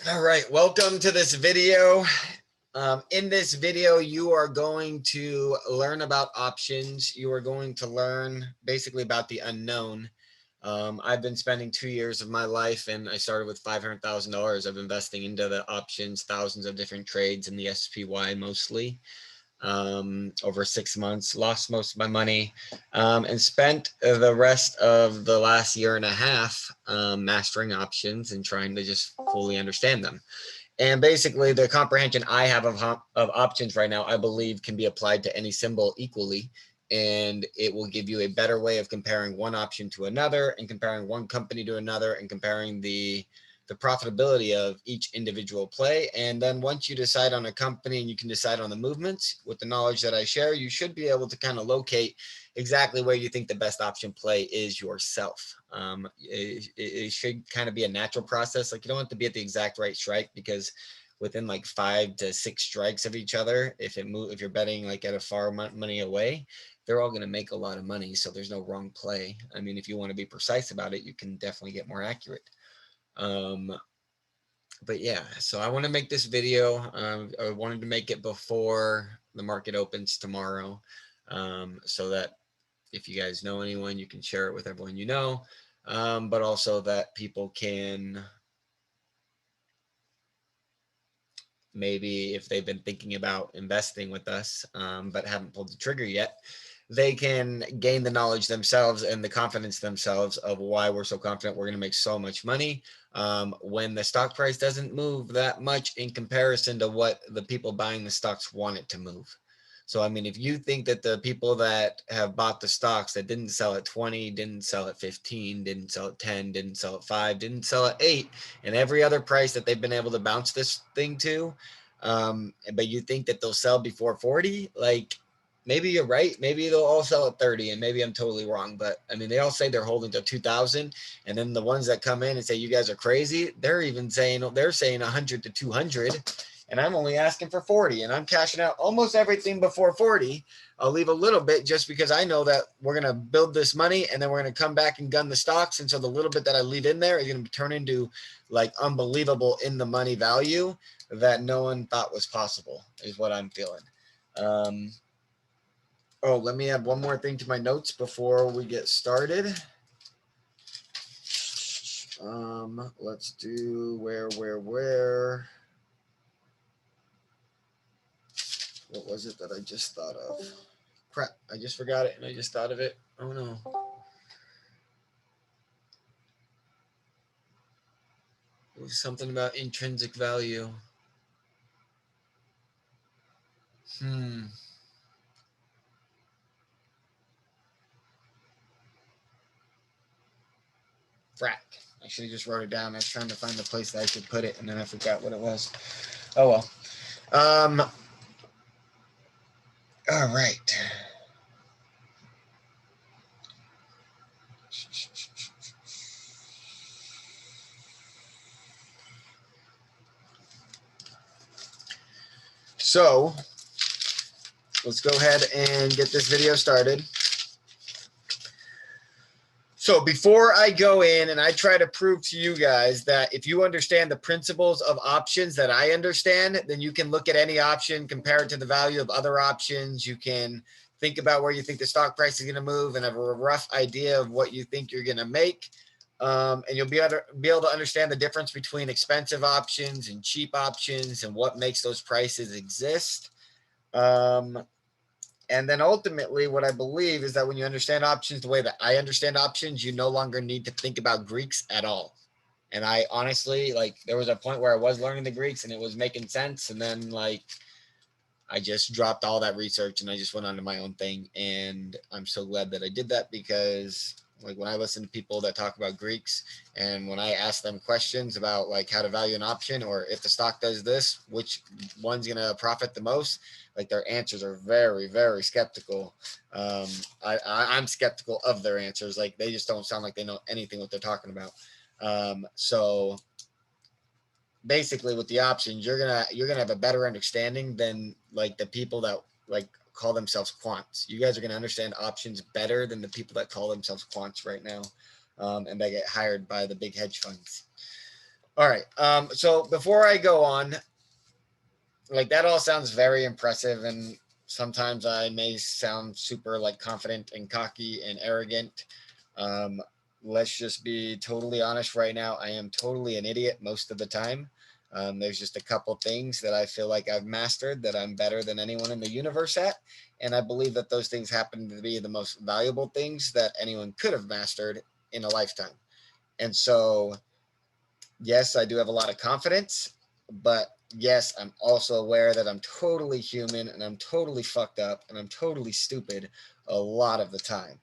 All right, welcome to this video. In this video, you are going to learn about options. You are going to learn basically about the unknown. I've been spending 2 years of my life, and I started with $500,000 of investing into the options, thousands of different trades in the SPY mostly. Over 6 months, lost most of my money, and spent the rest of the last year and a half mastering options and trying to just fully understand them. And basically, the comprehension I have of options right now, I believe, can be applied to any symbol equally. And it will give you a better way of comparing one option to another, and comparing one company to another, and comparing the profitability of each individual play. And then once you decide on a company and you can decide on the movements with the knowledge that I share, you should be able to kind of locate exactly where you think the best option play is yourself. It should kind of be a natural process. Like, you don't have to be at the exact right strike, because within like 5 to 6 strikes of each other, if you're betting like at a far money away, they're all going to make a lot of money. So there's no wrong play. I mean, if you want to be precise about it, you can definitely get more accurate. But yeah, so I want to make this video. I wanted to make it before the market opens tomorrow, so that if you guys know anyone, you can share it with everyone you know, but also that people can, maybe if they've been thinking about investing with us, but haven't pulled the trigger yet, they can gain the knowledge themselves and the confidence themselves of why we're so confident we're going to make so much money when the stock price doesn't move that much in comparison to what the people buying the stocks want it to move. So, I mean, if you think that the people that have bought the stocks that didn't sell at 20, didn't sell at 15, didn't sell at 10, didn't sell at 5, didn't sell at 8, and every other price that they've been able to bounce this thing to, but you think that they'll sell before 40, like, maybe you're right. Maybe they'll all sell at 30, and maybe I'm totally wrong. But I mean, they all say they're holding to 2,000, and then the ones that come in and say you guys are crazy, they're saying 100 to 200, and I'm only asking for 40, and I'm cashing out almost everything before 40. I'll leave a little bit just because I know that we're gonna build this money, and then we're gonna come back and gun the stocks, and so the little bit that I leave in there is gonna turn into like unbelievable in the money value that no one thought was possible, is what I'm feeling. Oh, let me add one more thing to my notes before we get started. Let's do where? What was it that I just thought of? Crap, I just forgot it and I just thought of it. Oh no. It was something about intrinsic value. Frack. I should have just wrote it down. I was trying to find the place that I should put it, and then I forgot what it was. Oh well. All right. So let's go ahead and get this video started. So before I go in and I try to prove to you guys that if you understand the principles of options that I understand, then you can look at any option, compare it to the value of other options. You can think about where you think the stock price is going to move and have a rough idea of what you think you're going to make. And you'll be able to understand the difference between expensive options and cheap options and what makes those prices exist. And then ultimately, what I believe is that when you understand options the way that I understand options, you no longer need to think about Greeks at all. And I honestly, like, there was a point where I was learning the Greeks and it was making sense. And then, like, I just dropped all that research and I just went on to my own thing. And I'm so glad that I did that, because like when I listen to people that talk about Greeks and when I ask them questions about like how to value an option or if the stock does this, which one's going to profit the most, like their answers are very, very skeptical. I'm skeptical of their answers. Like they just don't sound like they know anything what they're talking about. So basically with the options, you're gonna have a better understanding than like the people that like call themselves quants. You guys are gonna understand options better than the people that call themselves quants right now, and they get hired by the big hedge funds. All right. So before I go on, like that all sounds very impressive, and sometimes I may sound super like confident and cocky and arrogant. Um, let's just be totally honest right now. I am totally an idiot most of the time. There's just a couple things that I feel like I've mastered that I'm better than anyone in the universe at. And I believe that those things happen to be the most valuable things that anyone could have mastered in a lifetime. And so, yes, I do have a lot of confidence, but yes, I'm also aware that I'm totally human and I'm totally fucked up and I'm totally stupid a lot of the time.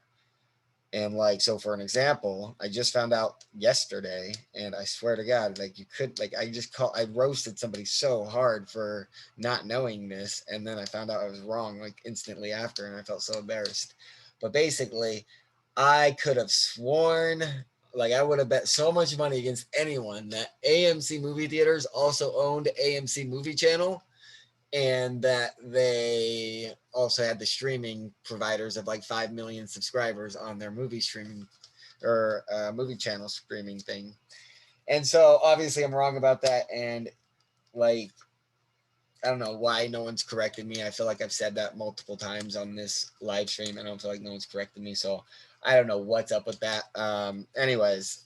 And like, so for an example, I just found out yesterday, and I swear to God, like you could, like, I roasted somebody so hard for not knowing this. And then I found out I was wrong like instantly after, and I felt so embarrassed. But basically, I could have sworn, like I would have bet so much money against anyone that AMC movie theaters also owned AMC movie channel, and that they also had the streaming providers of like 5 million subscribers on their movie streaming or movie channel streaming thing. And so obviously I'm wrong about that. And like, I don't know why no one's corrected me. I feel like I've said that multiple times on this live stream. I don't feel like no one's corrected me. So I don't know what's up with that. Anyways,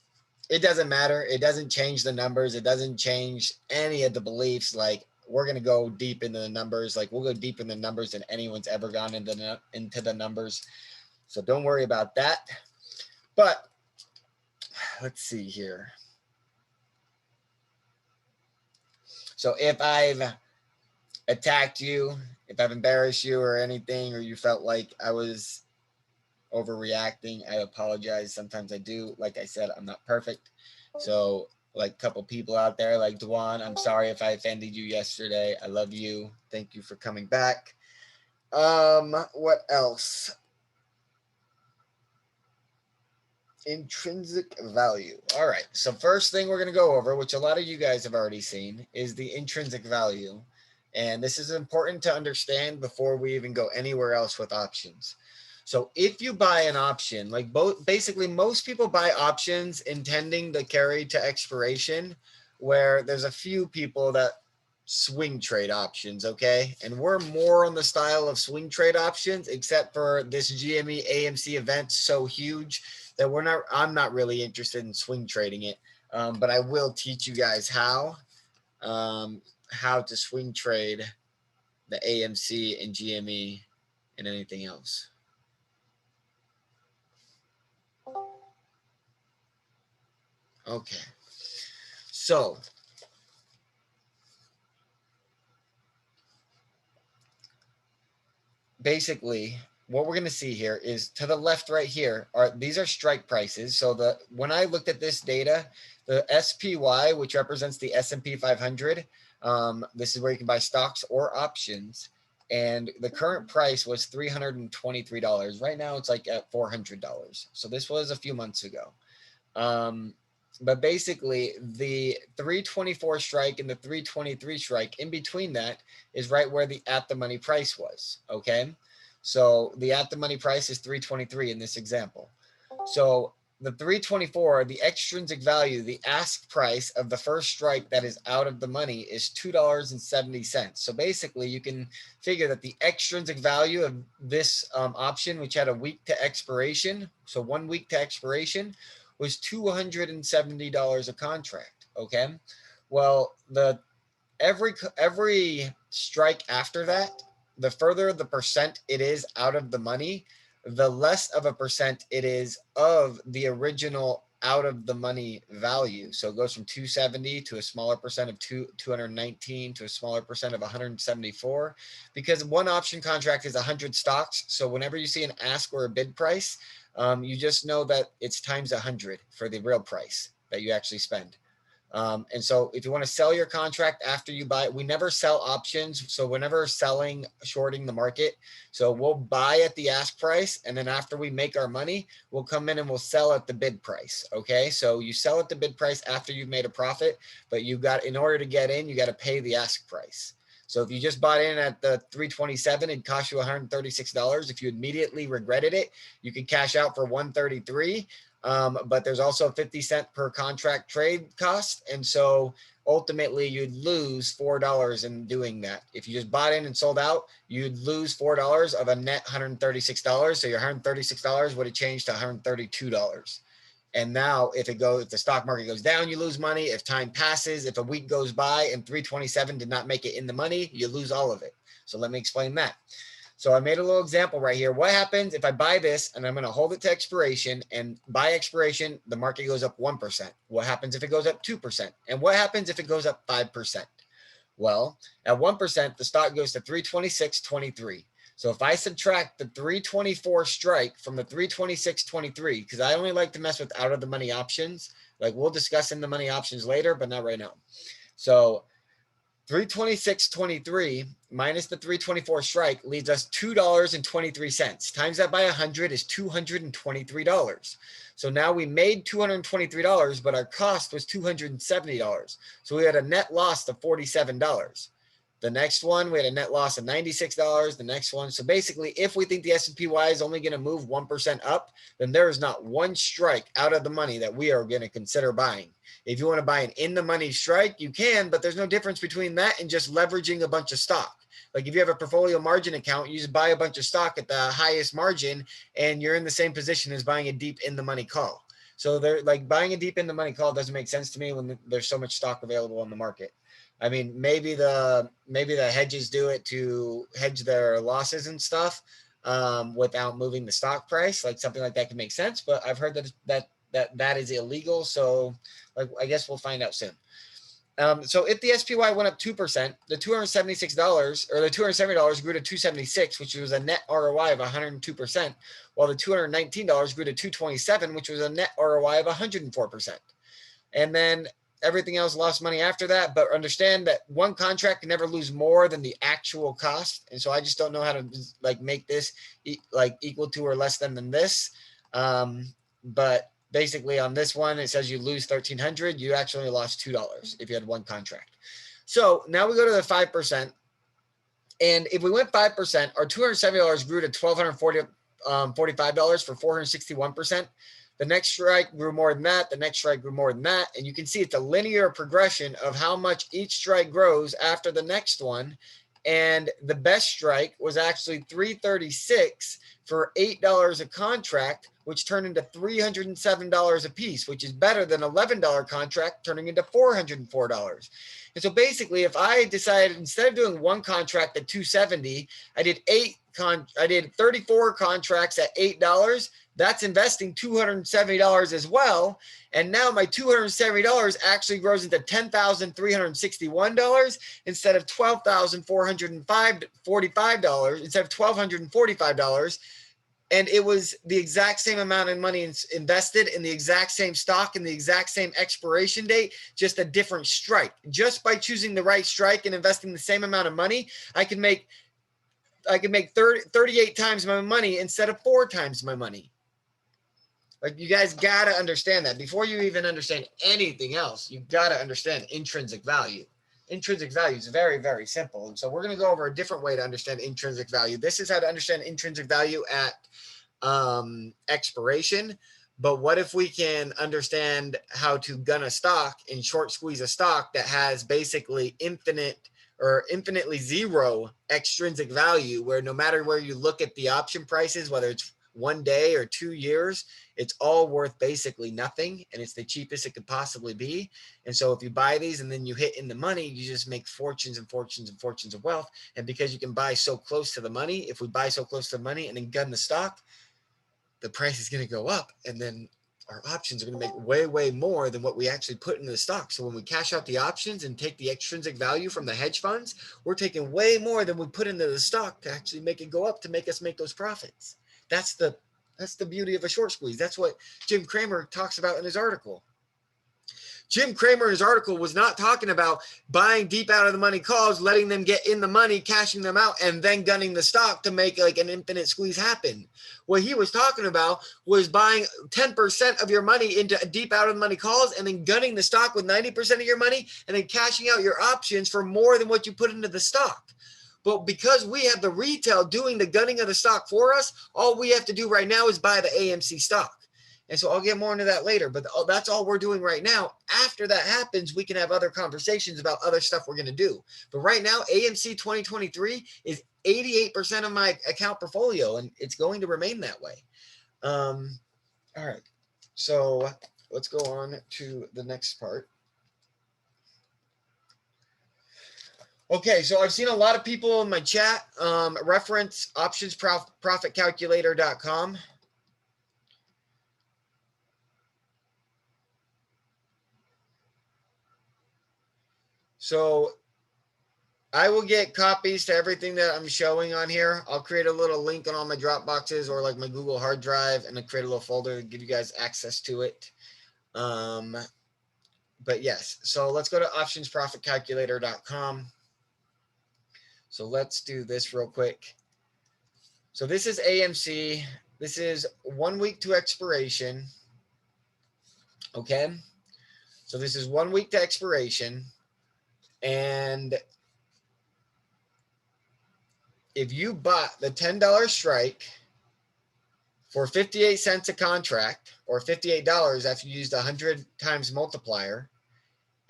it doesn't matter. It doesn't change the numbers. It doesn't change any of the beliefs. Like, we're going to go deep into the numbers. Like, we'll go deep in the numbers than anyone's ever gone into the numbers. So don't worry about that. But let's see here. So if I've attacked you, if I've embarrassed you or anything, or you felt like I was overreacting, I apologize. Sometimes I do. Like I said, I'm not perfect. So like a couple people out there like Dwan, I'm sorry if I offended you yesterday. I love you. Thank you for coming back. What else? Intrinsic value. All right. So first thing we're going to go over, which a lot of you guys have already seen, is the intrinsic value. And this is important to understand before we even go anywhere else with options. So if you buy an option, like basically most people buy options intending to carry to expiration, where there's a few people that swing trade options, okay? And we're more on the style of swing trade options, except for this GME AMC event so huge that I'm not really interested in swing trading it. But I will teach you guys how to swing trade the AMC and GME and anything else. Okay. So basically what we're going to see here is to the left right here these are strike prices. So when I looked at this data, the SPY, which represents the S&P 500, this is where you can buy stocks or options, and the current price was $323. Right now it's like at $400. So this was a few months ago. But basically the 324 strike and the 323 strike, in between that is right where the at the money price was. Okay. So the at the money price is 323 in this example. So the 324, the extrinsic value, the ask price of the first strike that is out of the money is $2.70. So basically you can figure that the extrinsic value of this option, which had a week to expiration, so 1 week to expiration, was $270 a contract. Okay. Well, every strike after that, the further the percent it is out of the money, the less of a percent it is of the original out of the money value. So it goes from 270 to a smaller percent of 219 to a smaller percent of 174, because one option contract is 100 stocks. So whenever you see an ask or a bid price, you just know that it's times 100 for the real price that you actually spend. And so if you want to sell your contract after you buy it, we never sell options. So we're never selling, shorting the market. So we'll buy at the ask price. And then after we make our money, we'll come in and we'll sell at the bid price. Okay. So you sell at the bid price after you've made a profit, but in order to get in, you got to pay the ask price. So if you just bought in at the 327, it cost you $136. If you immediately regretted it, you could cash out for $133. but there's also a 50-cent per contract trade cost. And so ultimately you'd lose $4 in doing that. If you just bought in and sold out, you'd lose $4 of a net $136. So your $136 would have changed to $132. And now if the stock market goes down, you lose money. If time passes, if a week goes by and 327 did not make it in the money, you lose all of it. So let me explain that. So I made a little example right here. What happens if I buy this and I'm going to hold it to expiration, and by expiration, the market goes up 1%? What happens if it goes up 2%? And what happens if it goes up 5%? Well, at 1%, the stock goes to 326.23. So if I subtract the 324 strike from the 326.23, because I only like to mess with out of the money options, like we'll discuss in the money options later, but not right now. So 326.23 minus the 324 strike leaves us $2.23. Times that by 100 is $223. So now we made $223, but our cost was $270. So we had a net loss of $47. The next one, we had a net loss of $96. The next one. So basically, if we think the S&P/Y is only going to move 1% up, then there is not one strike out of the money that we are going to consider buying. If you want to buy an in the money strike, you can, but there's no difference between that and just leveraging a bunch of stock. Like if you have a portfolio margin account, you just buy a bunch of stock at the highest margin and you're in the same position as buying a deep in the money call. So they're like buying a deep in the money call doesn't make sense to me when there's so much stock available on the market. I mean, maybe the hedges do it to hedge their losses and stuff without moving the stock price. Like something like that can make sense, but I've heard that is illegal. So like, I guess we'll find out soon. So if the SPY went up 2%, the $276 or the $270 grew to $276, which was a net ROI of 102%, while the $219 grew to $227, which was a net ROI of 104%. And then everything else lost money after that, but understand that one contract can never lose more than the actual cost. And so I just don't know how to like make this like equal to or less than this. But basically on this one, it says you lose $1,300. You actually lost $2 if you had one contract. So now we go to the 5%. And if we went 5%, our $270 grew to $1,245 for 461%. The next strike grew more than that. The next strike grew more than that. And you can see it's a linear progression of how much each strike grows after the next one. And the best strike was actually $336 for $8 a contract, which turned into $307 a piece, which is better than $11 contract turning into $404. And so basically, if I decided instead of doing one contract at $270, I did 34 contracts at $8. That's investing $270 as well. And now my $270 actually grows into $10,361 instead of $12,445, instead of $1,245. And it was the exact same amount of money invested in the exact same stock and the exact same expiration date, just a different strike. Just by choosing the right strike and investing the same amount of money, I can make 38 times my money instead of 4 times my money. Like you guys got to understand that before you even understand anything else, you got to understand intrinsic value. Intrinsic value is very, very simple. And so we're going to go over a different way to understand intrinsic value. This is how to understand intrinsic value at expiration. But what if we can understand how to gun a stock and short squeeze a stock that has basically infinitely zero extrinsic value, where no matter where you look at the option prices, whether it's 1 day or 2 years, it's all worth basically nothing, and it's the cheapest it could possibly be. And so if you buy these and then you hit in the money, you just make fortunes and fortunes and fortunes of wealth. And because you can buy so close to the money, if we buy so close to the money and then gun the stock, the price is going to go up, and then our options are going to make way, way more than what we actually put into the stock. So when we cash out the options and take the extrinsic value from the hedge funds, we're taking way more than we put into the stock to actually make it go up, to make us make those profits. That's the beauty of a short squeeze. That's what Jim Cramer talks about in his article. Jim Cramer in his article was not talking about buying deep out of the money calls, letting them get in the money, cashing them out, and then gunning the stock to make like an infinite squeeze happen. What he was talking about was buying 10% of your money into deep out of the money calls and then gunning the stock with 90% of your money and then cashing out your options for more than what you put into the stock. But because we have the retail doing the gunning of the stock for us, all we have to do right now is buy the AMC stock. And so I'll get more into that later, but that's all we're doing right now. After that happens, we can have other conversations about other stuff we're going to do. But right now, AMC 2023 is 88% of my account portfolio, and it's going to remain that way. All right, so let's go on to the next part. Okay, so I've seen a lot of people in my chat reference optionsprofitcalculator.com. So I will get copies to everything that I'm showing on here. I'll create a little link on all my Dropboxes or like my Google hard drive, and I'll create a little folder to give you guys access to it. But yes, so let's go to optionsprofitcalculator.com. So let's do this real quick. So this is AMC. This is 1 week to expiration. Okay. So this is 1 week to expiration. And if you bought the $10 strike for 58 cents a contract, or $58 after you used 100 times multiplier,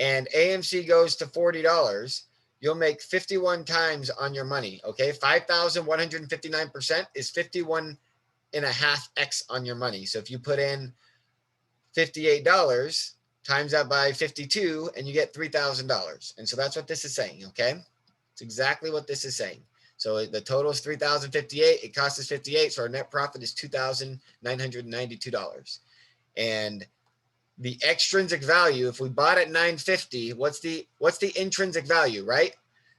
and AMC goes to $40, you'll make 51 times on your money. Okay. 5,159% is 51.5x on your money. So if you put in $58, times that by 52, and you get $3,000. And so that's what this is saying. Okay. It's exactly what this is saying. So the total is $3,058. It costs us 58. So our net profit is $2,992. And the extrinsic value, if we bought at $950, what's the intrinsic value, right?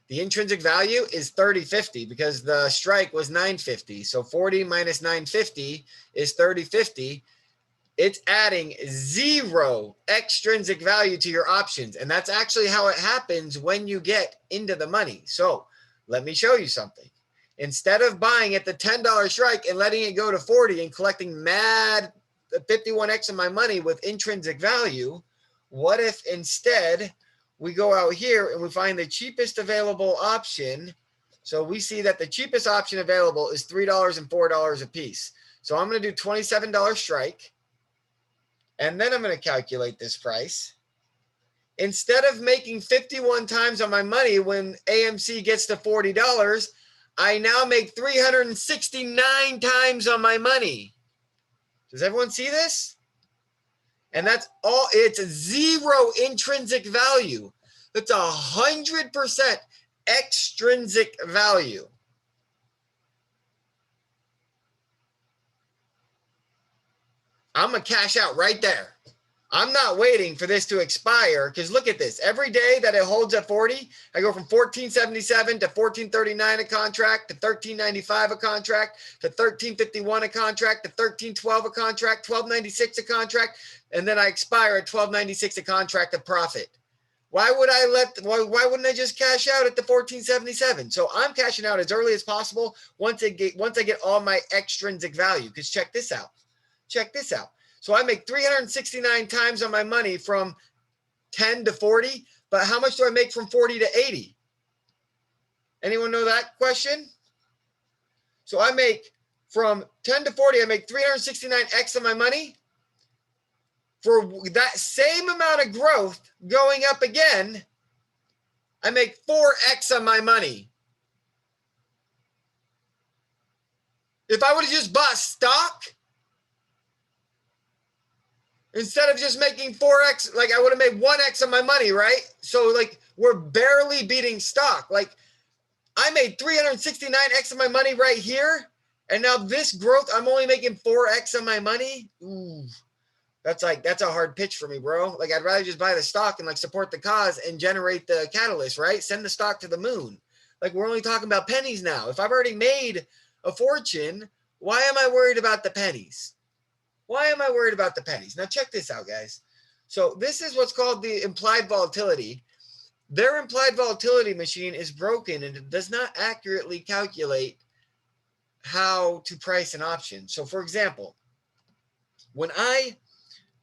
The intrinsic value is $30.50 because the strike was $950. So 40 minus $950 is $30.50. It's adding 0 extrinsic value to your options. And that's actually how it happens when you get into the money. So let me show you something. Instead of buying at the $10 strike and letting it go to 40 and collecting mad 51x of my money with intrinsic value, what if instead we go out here and we find the cheapest available option? So we see that the cheapest option available is $3 and $4 a piece. So I'm going to do $27 strike. And then I'm going to calculate this price. Instead of making 51 times on my money when AMC gets to $40, I now make 369 times on my money. Does everyone see this? And that's all. It's 0 intrinsic value. That's 100% extrinsic value. I'm going to cash out right there. I'm not waiting for this to expire, because look at this. Every day that it holds at 40, I go from $14.77 to $14.39 a contract, to $13.95 a contract, to $13.51 a contract, to $13.12 a contract, $12.96 a contract, and then I expire at $12.96 a contract of profit. Why wouldn't I just cash out at the $14.77? So I'm cashing out as early as possible once I get all my extrinsic value. Because check this out. Check this out. So I make 369 times on my money from 10 to 40, but how much do I make from 40 to 80? Anyone know that question? So I make from 10 to 40, I make 369x of my money. For that same amount of growth going up again, I make 4x on my money. If I would have just bought stock, instead of just making 4x, like I would have made 1x on my money, right? So like we're barely beating stock. Like I made 369x of my money right here. And now this growth, I'm only making 4x on my money. Ooh, that's a hard pitch for me, bro. Like I'd rather just buy the stock and like support the cause and generate the catalyst, right? Send the stock to the moon. Like we're only talking about pennies now. If I've already made a fortune, why am I worried about the pennies? Why am I worried about the pennies? Now check this out, guys. So this is what's called the implied volatility. Their implied volatility machine is broken and it does not accurately calculate how to price an option. So for example, when I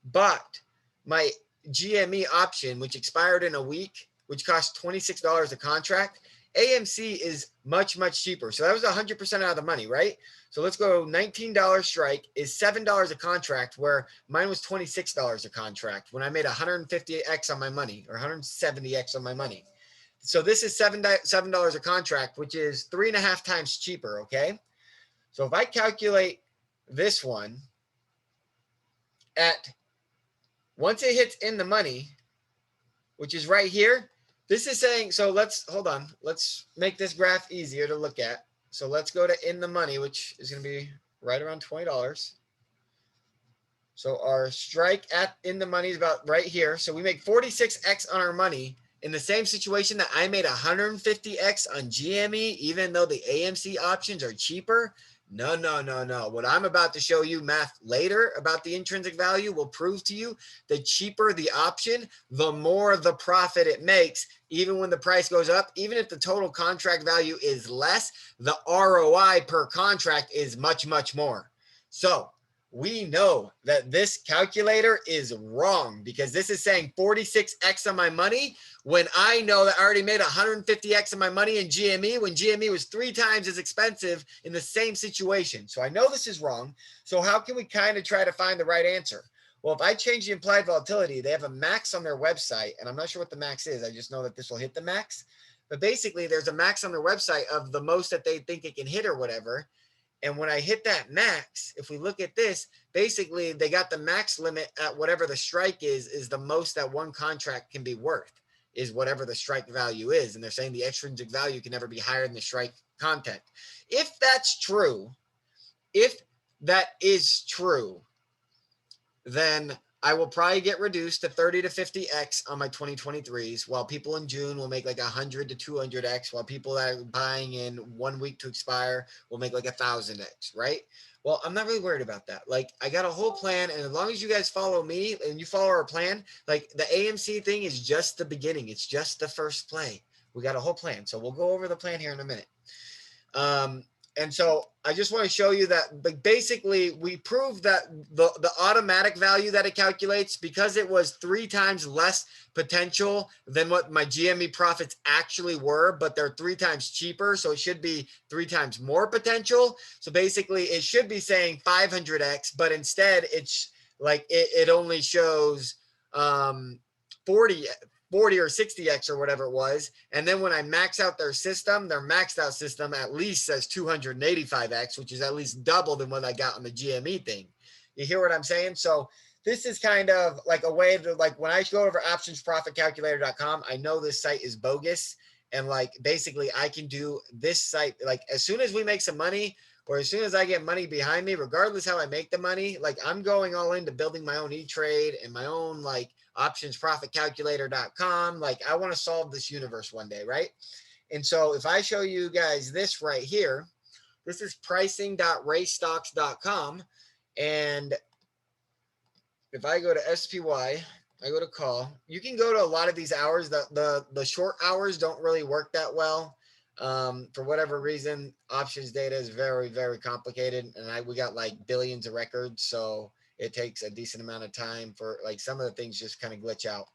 bought my GME option, which expired in a week, which cost $26 a contract, AMC is much, much cheaper. So that was 100% out of the money, right? So let's go $19 strike is $7 a contract, where mine was $26 a contract when I made 150x on my money, or 170x on my money. So this is $7 a contract, which is 3.5 times cheaper, okay? So if I calculate this one at, once it hits in the money, which is right here, this is saying, so let's, hold on, let's make this graph easier to look at. So let's go to in the money, which is going to be right around $20. So our strike at in the money is about right here. So we make 46x on our money in the same situation that I made 150x on GME, even though the AMC options are cheaper. No, no, no, no. What I'm about to show you math later about the intrinsic value will prove to you the cheaper the option, the more the profit it makes, even when the price goes up. Even if the total contract value is less, the ROI per contract is much, much more. So we know that this calculator is wrong, because this is saying 46x on my money when I know that I already made 150x on my money in GME, when GME was 3 times as expensive in the same situation. So I know this is wrong. So how can we kind of try to find the right answer? Well, if I change the implied volatility, they have a max on their website, and I'm not sure what the max is. I just know that this will hit the max. But basically, there's a max on their website of the most that they think it can hit or whatever. And when I hit that max, if we look at this, basically they got the max limit at whatever the strike is the most that one contract can be worth, is whatever the strike value is. And they're saying the extrinsic value can never be higher than the strike content. If that's true, if that is true, then I will probably get reduced to 30 to 50x on my 2023s, while people in June will make like 100 to 200x, while people that are buying in 1 week to expire will make like 1,000x, right? Well, I'm not really worried about that. Like, I got a whole plan, and as long as you guys follow me and you follow our plan, like the AMC thing is just the beginning. It's just the first play. We got a whole plan. So we'll go over the plan here in a minute. And so I just want to show you that, but basically we proved that the automatic value that it calculates, because it was 3 times less potential than what my GME profits actually were, but they're 3 times cheaper. So it should be 3 times more potential. So basically it should be saying 500x, but instead it's like, it only shows 40 or 60x or whatever it was. And then when I max out their system, their maxed out system at least says 285x, which is at least double than what I got on the GME thing. You hear what I'm saying? So this is kind of like a way to, like, when I go over optionsprofitcalculator.com, I know this site is bogus. And like, basically I can do this site, like as soon as we make some money, or as soon as I get money behind me, regardless how I make the money, like I'm going all into building my own E-Trade and my own like optionsprofitcalculator.com. Like I want to solve this universe one day, right? And so if I show you guys this right here, this is pricing.racestocks.com. And if I go to SPY, I go to call, you can go to a lot of these hours. The short hours don't really work that well. For whatever reason, options data is very, very complicated, and we got like billions of records, so it takes a decent amount of time for like some of the things just kind of glitch out.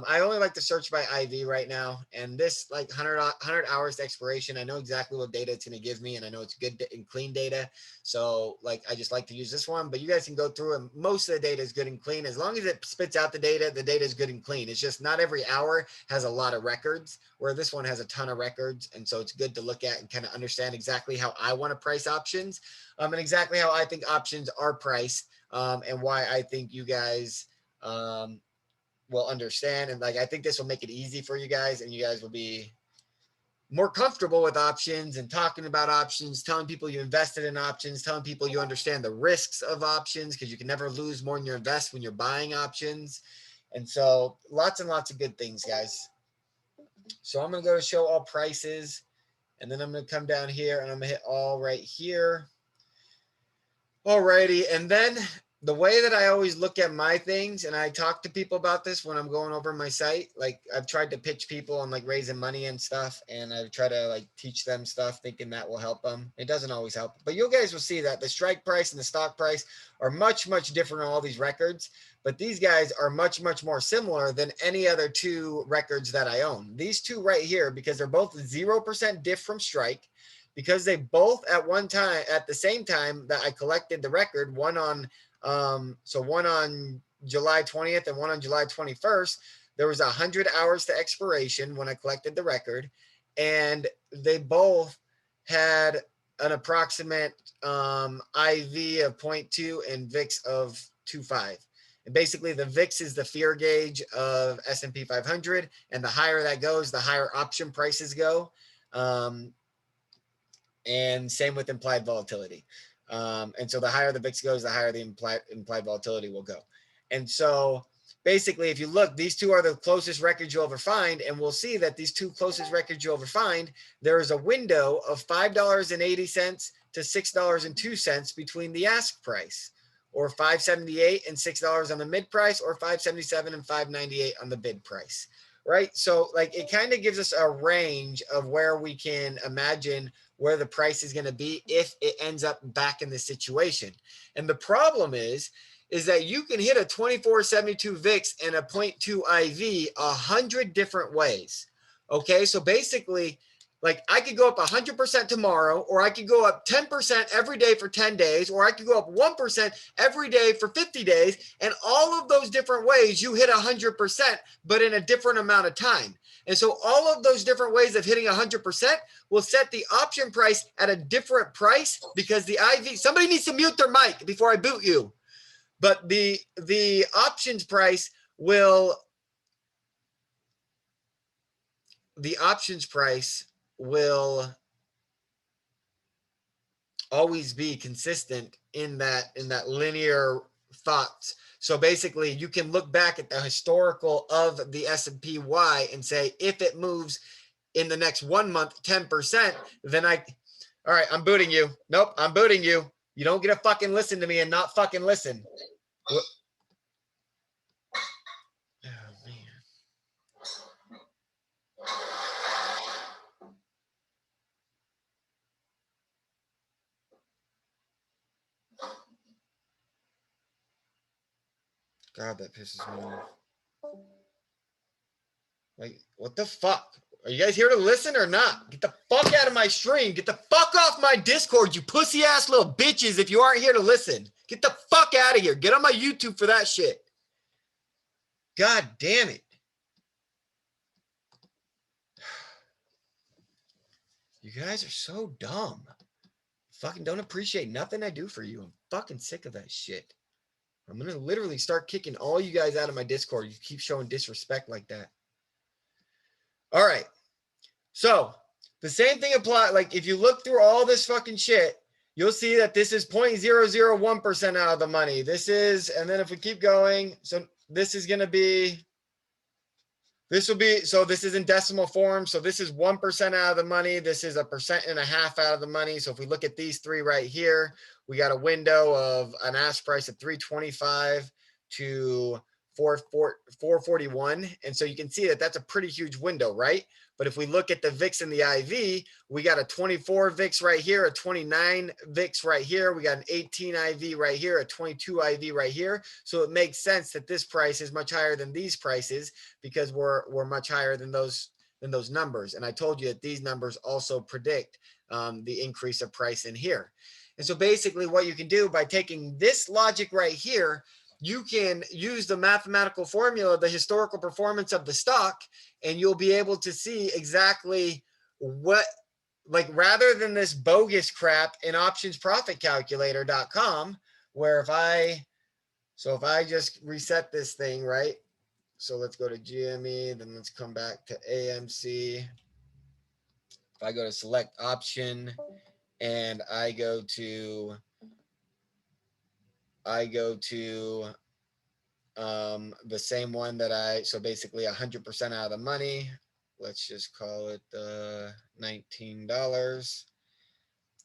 I only like to search by IV right now, and this like 100 hours to expiration, I know exactly what data it's going to give me, and I know it's good and clean data. So like I just like to use this one, but you guys can go through, and most of the data is good and clean. As long as it spits out the data is good and clean. It's just not every hour has a lot of records, where this one has a ton of records, and so it's good to look at and kind of understand exactly how I want to price options, and exactly how I think options are priced, and why I think you guys will understand. And like I think this will make it easy for you guys, and you guys will be more comfortable with options and talking about options, telling people you invested in options, telling people you understand the risks of options, because you can never lose more than you invest when you're buying options. And so lots and lots of good things, guys. So I'm going to go to show all prices, and then I'm going to come down here and I'm going to hit all right here. Alrighty. And then the way that I always look at my things, and I talk to people about this when I'm going over my site, like I've tried to pitch people on like raising money and stuff, and I try to like teach them stuff thinking that will help them. It doesn't always help, but you guys will see that the strike price and the stock price are much, much different on all these records, but these guys are much, much more similar than any other two records that I own. These two right here, because they're both 0% diff from strike, because they both at one time, at the same time that I collected the record, one on one on July 20th and one on July 21st, there was 100 hours to expiration when I collected the record, and they both had an approximate IV of 0.2 and VIX of 2.5. And basically the VIX is the fear gauge of S&P 500, and the higher that goes, the higher option prices go. And same with implied volatility. And so the higher the VIX goes, the higher the implied volatility will go. And so basically, if you look, these two are the closest records you'll ever find. And we'll see that these two closest records you'll ever find, there is a window of $5.80 to $6.02 between the ask price, or $5.78 and $6 on the mid price, or $5.77 and $5.98 on the bid price, right? So like it kind of gives us a range of where we can imagine where the price is going to be if it ends up back in this situation. And the problem is that you can hit a 2472 VIX and a 0.2 IV 100 different ways. Okay, so basically, like I could go up 100% tomorrow, or I could go up 10% every day for 10 days, or I could go up 1% every day for 50 days. And all of those different ways you hit 100%, but in a different amount of time. And so all of those different ways of hitting 100% will set the option price at a different price, because the IV, somebody needs to mute their mic before I boot you. But the options price will, always be consistent in that linear thought. So basically you can look back at the historical of the S&P Y and say, if it moves in the next 1 month 10%, then all right, I'm booting you. Nope, I'm booting you. You don't get to fucking listen to me and not fucking listen. Oh man. God, that pisses me off. Like, what the fuck? Are you guys here to listen or not? Get the fuck out of my stream. Get the fuck off my Discord, you pussy ass little bitches, if you aren't here to listen. Get the fuck out of here. Get on my YouTube for that shit. God damn it. You guys are so dumb. Fucking don't appreciate nothing I do for you. I'm fucking sick of that shit. I'm going to literally start kicking all you guys out of my Discord. You keep showing disrespect like that. All right. So the same thing applies. Like if you look through all this fucking shit, you'll see that this is 0.001% out of the money. This is, and then if we keep going, so this is going to be, this will be, so this is in decimal form. So this is 1% out of the money. This is 1.5% out of the money. So if we look at these three right here, we got a window of an ask price of 325 to 441. And so you can see that that's a pretty huge window, right? But if we look at the VIX and the IV, we got a 24 VIX right here, a 29 VIX right here. We got an 18 IV right here, a 22 IV right here. So it makes sense that this price is much higher than these prices, because we're much higher than those numbers. And I told you that these numbers also predict the increase of price in here. And so basically what you can do by taking this logic right here, you can use the mathematical formula, the historical performance of the stock, and you'll be able to see exactly what, like, rather than this bogus crap in optionsprofitcalculator.com, where if I just reset this thing, right? So let's go to GME, then let's come back to AMC. If I go to select option and I go to the same one that so basically 100% out of the money. Let's just call it $19.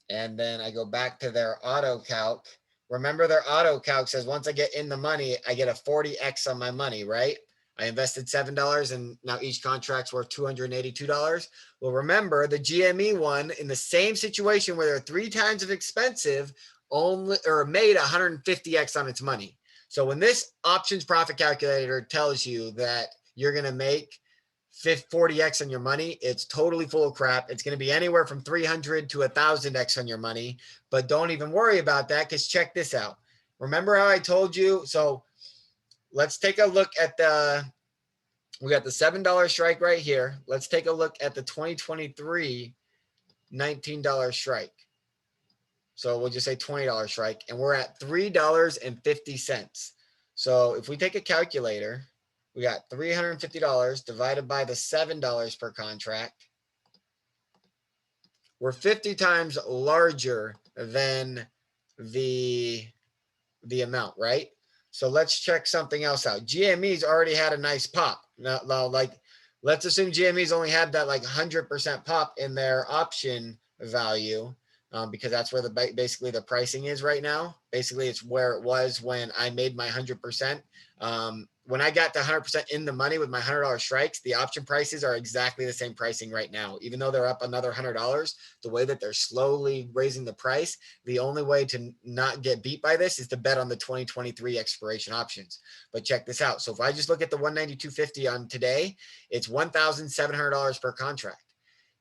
And then I go back to their auto calc Remember their auto calc says once I get in the money, I get a 40x on my money, right? I invested $7 and now each contract's worth $282. Well, remember the GME one in the same situation where they're 3 times as expensive only or made 150x on its money. So when this options profit calculator tells you that you're going to make 40x on your money, it's totally full of crap. It's going to be anywhere from 300 to 1,000x on your money, but don't even worry about that because check this out. Remember how I told you? So let's take a look at we got the $7 strike right here. Let's take a look at the 2023 $19 strike. So we'll just say $20 strike, and we're at $3.50. So if we take a calculator, we got $350 divided by the $7 per contract. We're 50 times larger than the amount, right? So let's check something else out. GME's already had a nice pop. Now, like, let's assume GME's only had that like 100% pop in their option value, because that's where basically the pricing is right now. Basically, it's where it was when I made my 100%. When I got to 100% in the money with my $100 strikes, the option prices are exactly the same pricing right now. Even though they're up another $100, the way that they're slowly raising the price, the only way to not get beat by this is to bet on the 2023 expiration options. But check this out. So if I just look at the 192.50 on today, it's $1,700 per contract.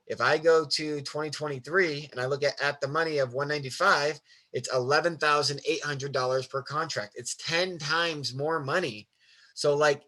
If I go to 2023 and I look at the money of 195, it's $11,800 per contract. It's 10 times more money. So like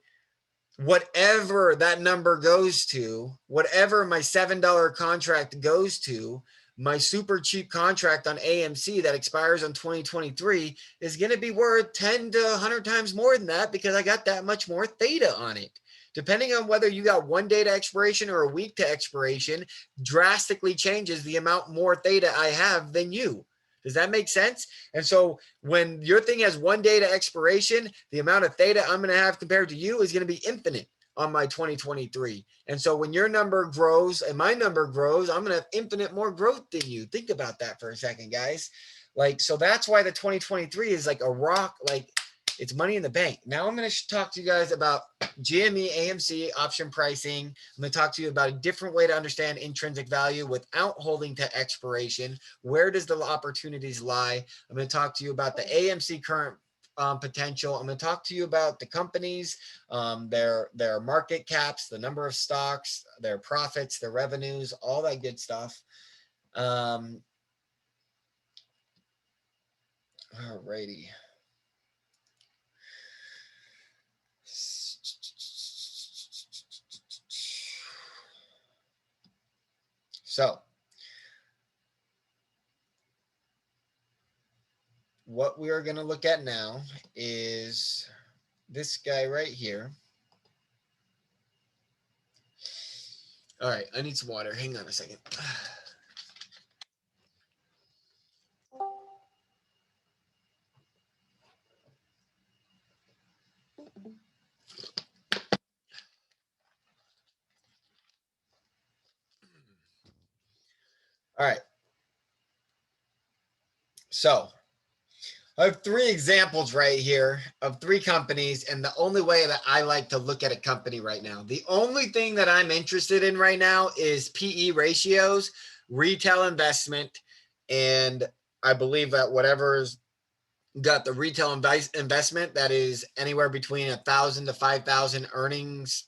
whatever that number goes to, whatever my $7 contract goes to, my super cheap contract on AMC that expires on 2023 is going to be worth 10 to 100 times more than that because I got that much more theta on it. Depending on whether you got 1 day to expiration or a week to expiration, drastically changes the amount more theta I have than you. Does that make sense? And so when your thing has 1 day to expiration, the amount of theta I'm going to have compared to you is going to be infinite on my 2023. And so when your number grows and my number grows, I'm going to have infinite more growth than you. Think about that for a second, guys. Like, so that's why the 2023 is like a rock, like it's money in the bank. Now I'm going to talk to you guys about GME AMC option pricing. I'm going to talk to you about a different way to understand intrinsic value without holding to expiration. Where does the opportunities lie? I'm going to talk to you about the AMC current potential. I'm going to talk to you about the companies, their market caps, the number of stocks, their profits, their revenues, all that good stuff. Alrighty. So what we are going to look at now is this guy right here. All right, I need some water. Hang on a second. All right. So I have 3 examples right here of 3 companies, and the only way that I like to look at a company right now, the only thing that I'm interested in right now is PE ratios, retail investment, and I believe that whatever's got the retail investment that is anywhere between 1,000 to 5,000 earnings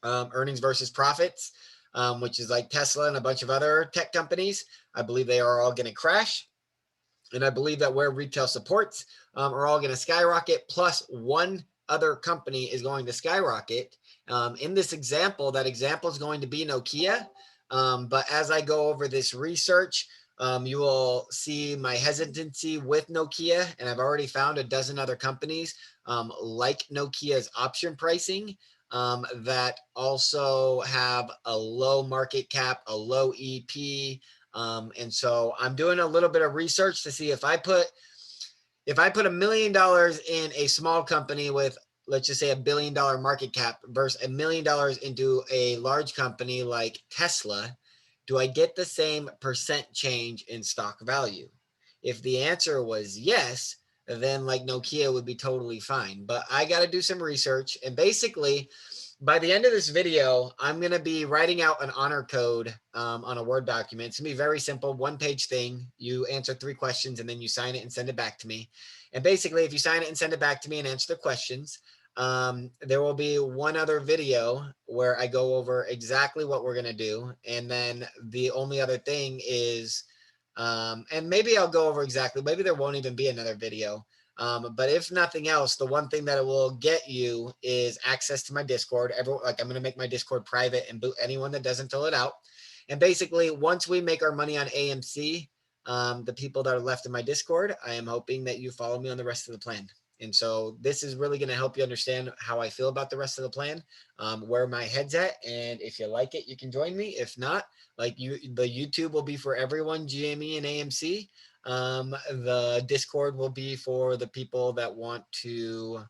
versus profits, which is like Tesla and a bunch of other tech companies. I believe they are all going to crash. And I believe that where retail supports are all going to skyrocket, plus one other company is going to skyrocket. In this example, that example is going to be Nokia. But as I go over this research, you will see my hesitancy with Nokia. And I've already found a dozen other companies like Nokia's option pricing that also have a low market cap, a low EP. And so I'm doing a little bit of research to see if I put $1 million in a small company with, let's just say, $1 billion market cap versus $1 million into a large company like Tesla, do I get the same percent change in stock value? If the answer was yes, then like Nokia would be totally fine. But I got to do some research. And basically, by the end of this video, I'm going to be writing out an honor code on a Word document. It's going to be very simple, one-page thing. You answer 3 questions, and then you sign it and send it back to me. And basically, if you sign it and send it back to me and answer the questions, there will be one other video where I go over exactly what we're going to do. And then the only other thing is, and maybe I'll go over exactly, maybe there won't even be another video. But if nothing else, the one thing that it will get you is access to my Discord. I'm going to make my Discord private and boot anyone that doesn't fill it out. And basically, once we make our money on AMC, the people that are left in my Discord, I am hoping that you follow me on the rest of the plan. And so this is really going to help you understand how I feel about the rest of the plan, where my head's at. And if you like it, you can join me. If not, the YouTube will be for everyone, GME and AMC. The Discord will be for the people that want to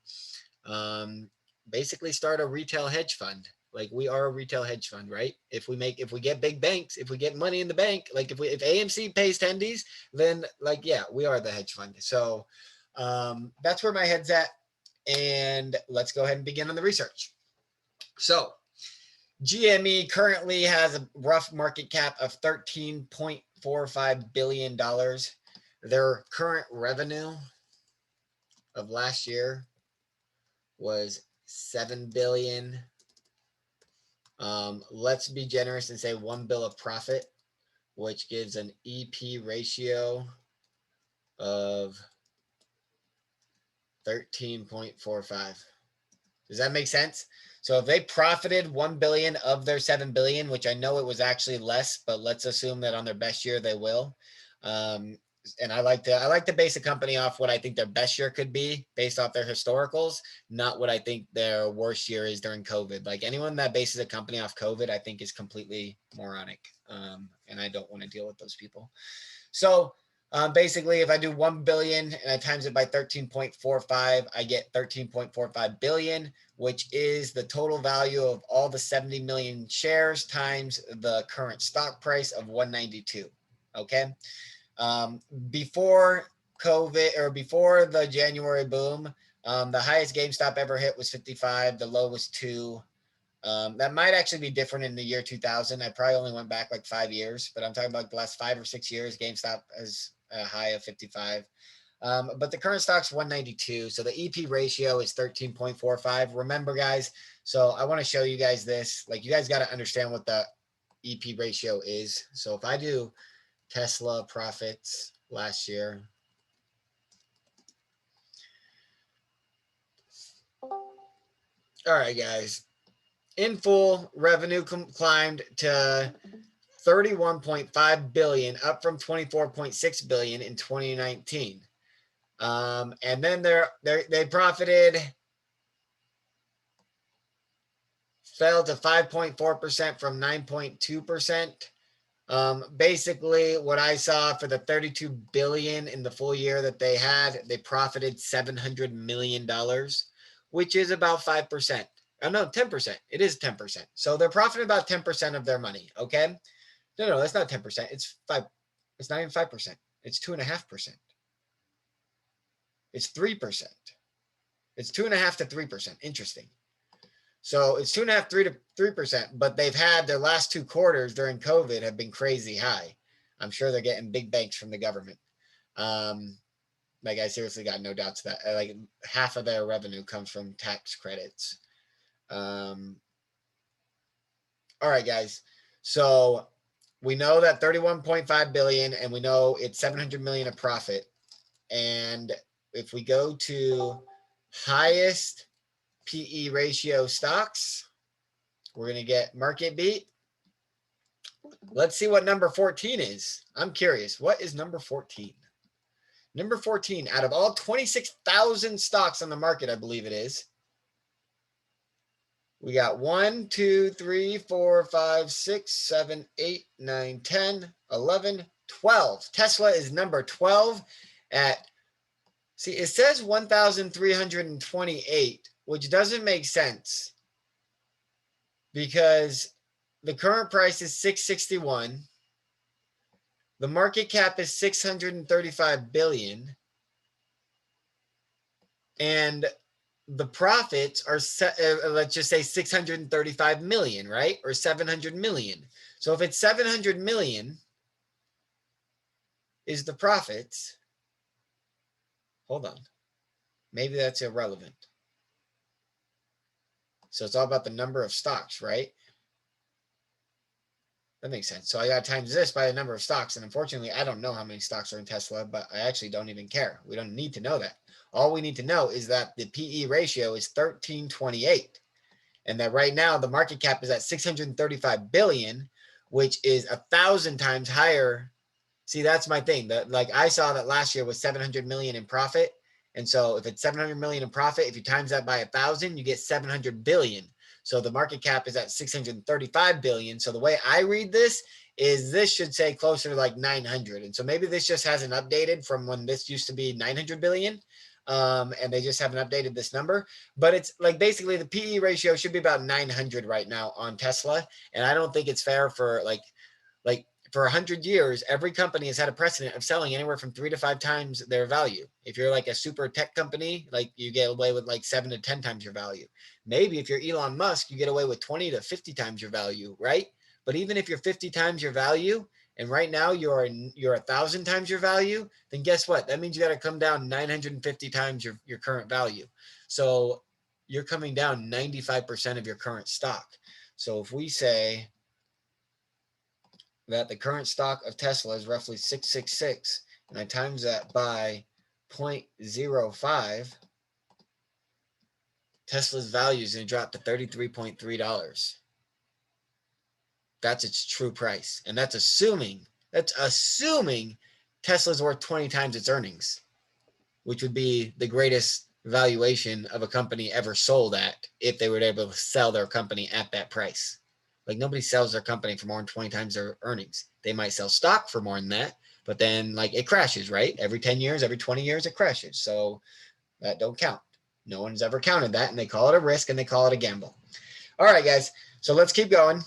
basically start a retail hedge fund. Like, we are a retail hedge fund, right? If we get big banks, if we get money in the bank, like if AMC pays tendies, then yeah, we are the hedge fund. So that's where my head's at. And let's go ahead and begin on the research. So GME currently has a rough market cap of $13.45 billion. Their current revenue of last year was $7 billion. Let's be generous and say $1 billion of profit, which gives an EP ratio of 13.45. Does that make sense? So if they profited 1 billion of their 7 billion, which I know it was actually less, but let's assume that on their best year they will. And I like to base a company off what I think their best year could be based off their historicals, not what I think their worst year is during COVID. Like, anyone that bases a company off COVID, I think is completely moronic. And I don't want to deal with those people. So basically, if I do 1 billion and I times it by 13.45, I get 13.45 billion, which is the total value of all the 70 million shares times the current stock price of 192. Okay. Before COVID, or before the January boom, the highest GameStop ever hit was 55. The low was 2. That might actually be different in the year 2000. I probably only went back like 5 years, but I'm talking about the last 5 or 6 years. GameStop has a high of 55. But the current stock's 192. So the EP ratio is 13.45. Remember, guys, so I want to show you guys this. Like, you guys got to understand what the EP ratio is. So if I do Tesla profits last year, all right, guys, in full revenue revenue to 31.5 billion, up from 24.6 billion in 2019. And then they profited, fell to 5.4% from 9.2%. Basically, what I saw for the 32 billion in the full year that they had, they profited $700 million, which is about 5%. Oh, no, 10%. It is 10%. So they're profiting about 10% of their money. Okay. No, that's not 10%. It's 5. It's not even 5%. It's 2.5%. It's 3%. It's 2.5 to 3%. Interesting. So it's 2.5, 3 to 3%, but they've had their last 2 quarters during COVID have been crazy high. I'm sure they're getting big banks from the government. Like, I seriously got no doubts that like half of their revenue comes from tax credits. All right, guys. So we know that 31.5 billion, and we know it's 700 million of profit. And if we go to highest PE ratio stocks, we're going to get market beat. Let's see what number 14 is. I'm curious. What is number 14? Number 14, out of all 26,000 stocks on the market, I believe it is. We got 1, 2, 3, 4, 5, 6, 7, 8, 9, 10, 11, 12. Tesla is number 12 at, see, it says 1,328, which doesn't make sense because the current price is 661. The market cap is 635 billion. And the profits are, let's just say 635 million, right? Or 700 million. So if it's 700 million is the profits, hold on. Maybe that's irrelevant. So it's all about the number of stocks, right? That makes sense. So I got to times this by the number of stocks. And unfortunately, I don't know how many stocks are in Tesla, but I actually don't even care. We don't need to know that. All we need to know is that the PE ratio is 1328. And that right now the market cap is at 635 billion, which is 1,000 times higher. See, that's my thing. Like I saw that last year was 700 million in profit. And so if it's 700 million in profit, if you times that by 1,000, you get 700 billion. So the market cap is at 635 billion. So the way I read this is this should say closer to like 900. And so maybe this just hasn't updated from when this used to be 900 billion. And they just haven't updated this number, but it's like basically the PE ratio should be about 900 right now on Tesla. And I don't think it's fair for like for 100 years, every company has had a precedent of selling anywhere from 3 to 5 times their value. If you're like a super tech company, like you get away with like 7 to 10 times your value. Maybe if you're Elon Musk, you get away with 20 to 50 times your value, right? But even if you're 50 times your value, and right now you're 1,000 times your value, then guess what? That means you got to come down 950 times your current value. So you're coming down 95% of your current stock. So if we say that the current stock of Tesla is roughly 666, and I times that by 0.05, Tesla's value is going to drop to $33.3. That's its true price. And that's assuming Tesla's worth 20 times its earnings, which would be the greatest valuation of a company ever sold at if they were able to sell their company at that price. Like nobody sells their company for more than 20 times their earnings. They might sell stock for more than that, but then like it crashes, right? Every 10 years, every 20 years, it crashes. So that don't count. No one's ever counted that, and they call it a risk and they call it a gamble. All right, guys. So let's keep going.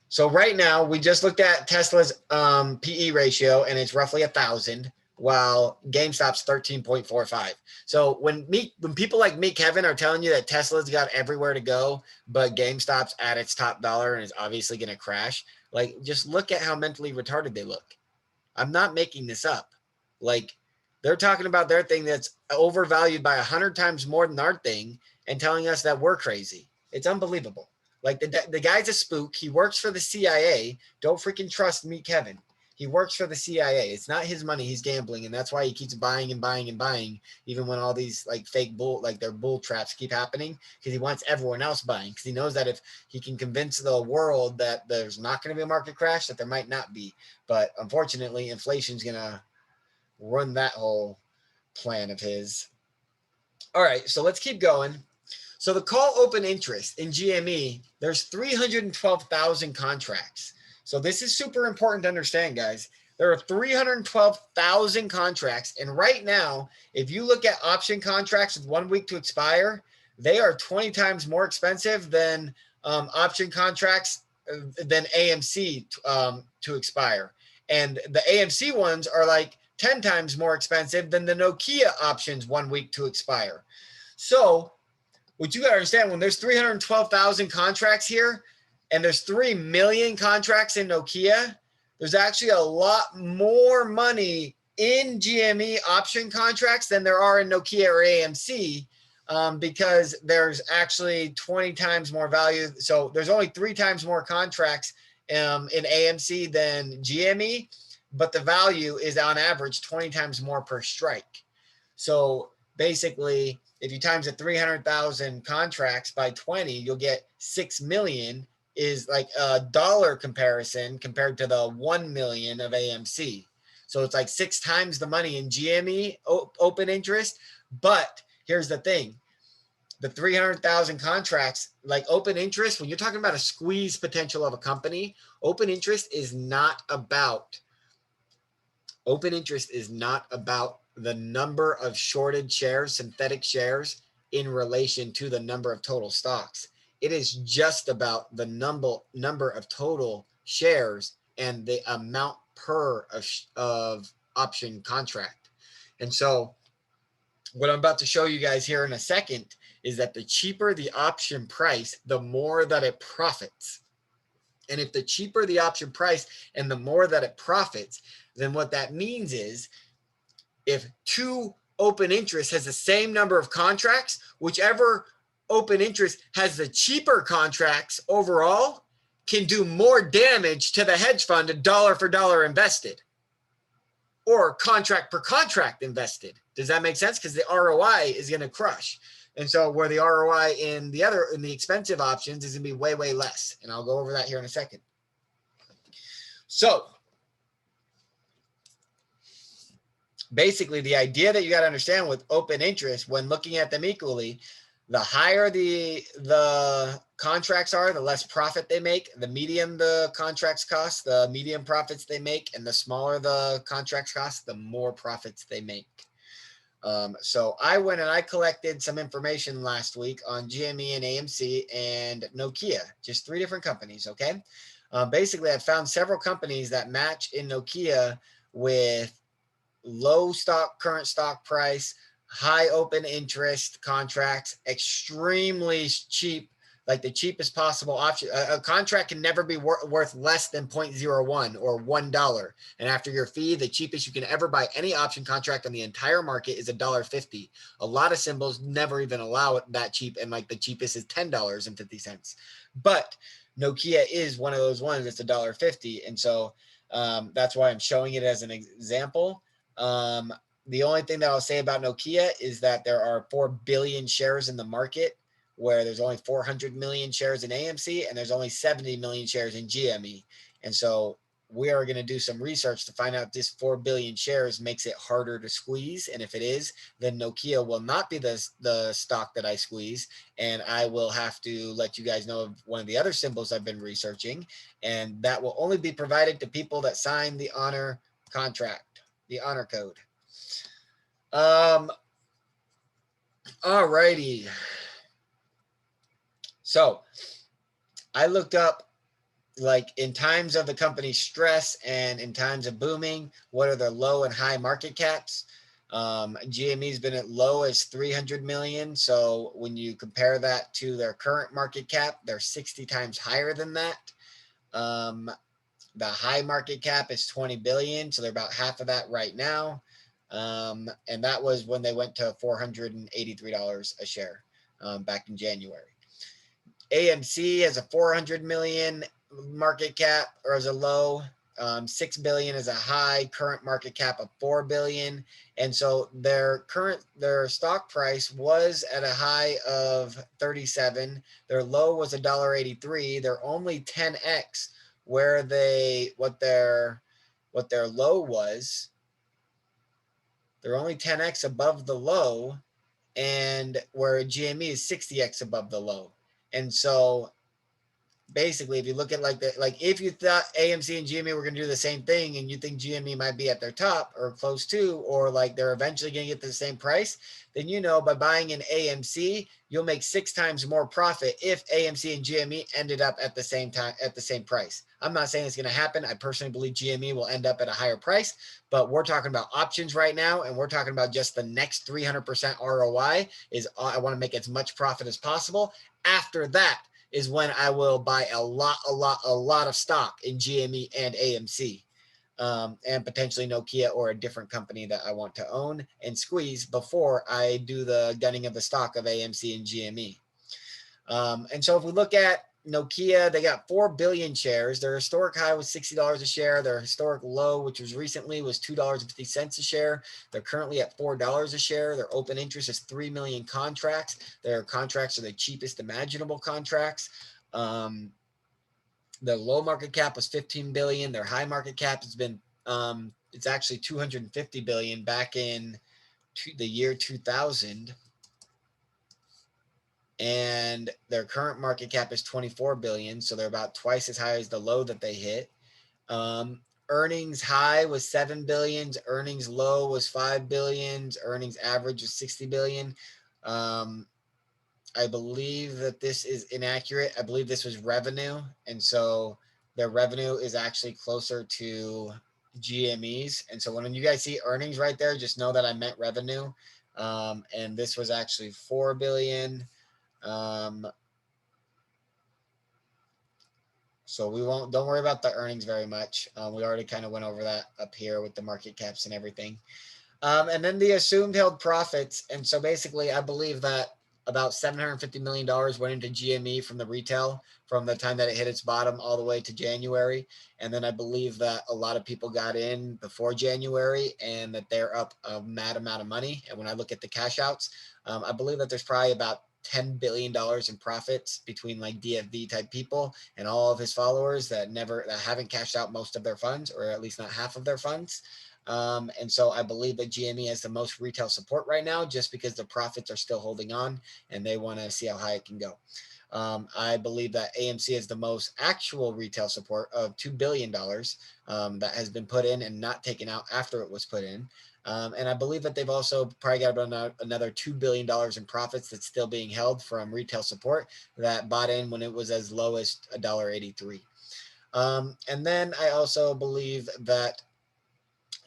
So right now, we just looked at Tesla's PE ratio, and it's roughly 1,000, while GameStop's 13.45. So when people like me, Kevin, are telling you that Tesla's got everywhere to go, but GameStop's at its top dollar and is obviously going to crash, like just look at how mentally retarded they look. I'm not making this up. Like they're talking about their thing that's overvalued by 100 times more than our thing and telling us that we're crazy. It's unbelievable. Like the guy's a spook. He works for the CIA. Don't freaking trust me, Kevin. He works for the CIA. It's not his money. He's gambling, and that's why he keeps buying and buying and buying, even when all these like fake bull, like their bull traps keep happening, because he wants everyone else buying, because he knows that if he can convince the world that there's not going to be a market crash, that there might not be. But unfortunately, inflation's going to run that whole plan of his. All right, so let's keep going. So the call open interest in GME, there's 312,000 contracts. So this is super important to understand, guys. There are 312,000 contracts. And right now, if you look at option contracts with 1 week to expire, they are 20 times more expensive than option contracts than AMC to expire. And the AMC ones are like 10 times more expensive than the Nokia options 1 week to expire. So what you got to understand, when there's 312,000 contracts here and there's 3 million contracts in Nokia, there's actually a lot more money in GME option contracts than there are in Nokia or AMC, because there's actually 20 times more value. So there's only 3 times more contracts in AMC than GME, but the value is on average 20 times more per strike. So basically, if you times the 300,000 contracts by 20, you'll get 6 million is like a dollar comparison compared to the 1 million of AMC. So it's like 6 times the money in GME open interest. But here's the thing. The 300,000 contracts, like open interest, when you're talking about a squeeze potential of a company, open interest is not about the number of shorted shares, synthetic shares, in relation to the number of total stocks. It is just about the number of total shares and the amount per of option contract. And so what I'm about to show you guys here in a second is that the cheaper the option price, the more that it profits. And if the cheaper the option price and the more that it profits, then what that means is if two open interest has the same number of contracts, whichever open interest has the cheaper contracts overall can do more damage to the hedge fund dollar for dollar invested or contract per contract invested. Does that make sense? Because the ROI is going to crush. And so where the ROI in the expensive options is going to be way, way less. And I'll go over that here in a second. So basically the idea that you got to understand with open interest when looking at them equally, the higher the contracts are, the less profit they make. The medium the contracts cost, the medium profits they make, and the smaller the contracts cost, the more profits they make. So I went and I collected some information last week on GME and AMC and Nokia, just 3 different companies, okay? Basically, I found several companies that match in Nokia with low current stock price, high open interest contracts, extremely cheap, like the cheapest possible option. A contract can never be worth less than 0.01 or $1. And after your fee, the cheapest you can ever buy any option contract on the entire market is $1.50. A lot of symbols never even allow it that cheap. And like the cheapest is $10.50. But Nokia is one of those ones that's $1.50. And so that's why I'm showing it as an example. The only thing that I'll say about Nokia is that there are 4 billion shares in the market, where there's only 400 million shares in AMC and there's only 70 million shares in GME. And so we are going to do some research to find out if this 4 billion shares makes it harder to squeeze. And if it is, then Nokia will not be the stock that I squeeze. And I will have to let you guys know of one of the other symbols I've been researching. And that will only be provided to people that sign the honor contract, the honor code. All righty. So I looked up, like, in times of the company's stress and in times of booming, what are their low and high market caps? GME's been at low as 300 million. So when you compare that to their current market cap, they're 60 times higher than that. The high market cap is 20 billion. So they're about half of that right now. And that was when they went to $483 a share back in January. AMC has a 400 million market cap, or as a low, 6 billion is a high, current market cap of 4 billion. And so their stock price was at a high of 37. Their low was $1.83. They're only 10x where what their low was. They're only 10x above the low, and where GME is 60x above the low. And so basically, if you look at if you thought AMC and GME were going to do the same thing and you think GME might be at their top or close to, or like they're eventually going to get the same price, then by buying an AMC, you'll make 6 times more profit if AMC and GME ended up at the same time, at the same price. I'm not saying it's going to happen. I personally believe GME will end up at a higher price, but we're talking about options right now, and we're talking about just the next 300% ROI is I want to make as much profit as possible. After that is when I will buy a lot of stock in GME and AMC, and potentially Nokia or a different company that I want to own and squeeze before I do the gunning of the stock of AMC and GME. And so if we look at Nokia, they got 4 billion shares. Their historic high was $60 a share. Their historic low, which was recently, was $2.50 a share. They're currently at $4 a share. Their open interest is 3 million contracts. Their contracts are the cheapest imaginable contracts. The low market cap was 15 billion. Their high market cap has been, it's actually 250 billion back in the year 2000. And their current market cap is 24 billion. So they're about twice as high as the low that they hit. Earnings high was 7 billion. Earnings low was 5 billion. Earnings average was 60 billion. I believe that this is inaccurate. I believe this was revenue. And so their revenue is actually closer to GME's. And so when you guys see earnings right there, just know that I meant revenue. And this was actually 4 billion. So don't worry about the earnings very much. We already kind of went over that up here with the market caps and everything. And then the assumed held profits. And so basically, I believe that about $750 million went into GME from the retail from the time that it hit its bottom all the way to January. And then I believe that a lot of people got in before January and that they're up a mad amount of money. And when I look at the cash outs, I believe that there's probably about $10 billion in profits between like DFV type people and all of his followers that haven't cashed out most of their funds, or at least not half of their funds. And so I believe that GME has the most retail support right now, just because the profits are still holding on and they want to see how high it can go. I believe that AMC has the most actual retail support of $2 billion that has been put in and not taken out after it was put in. And I believe that they've also probably got about another $2 billion in profits that's still being held from retail support that bought in when it was as low as $1.83. And then I also believe that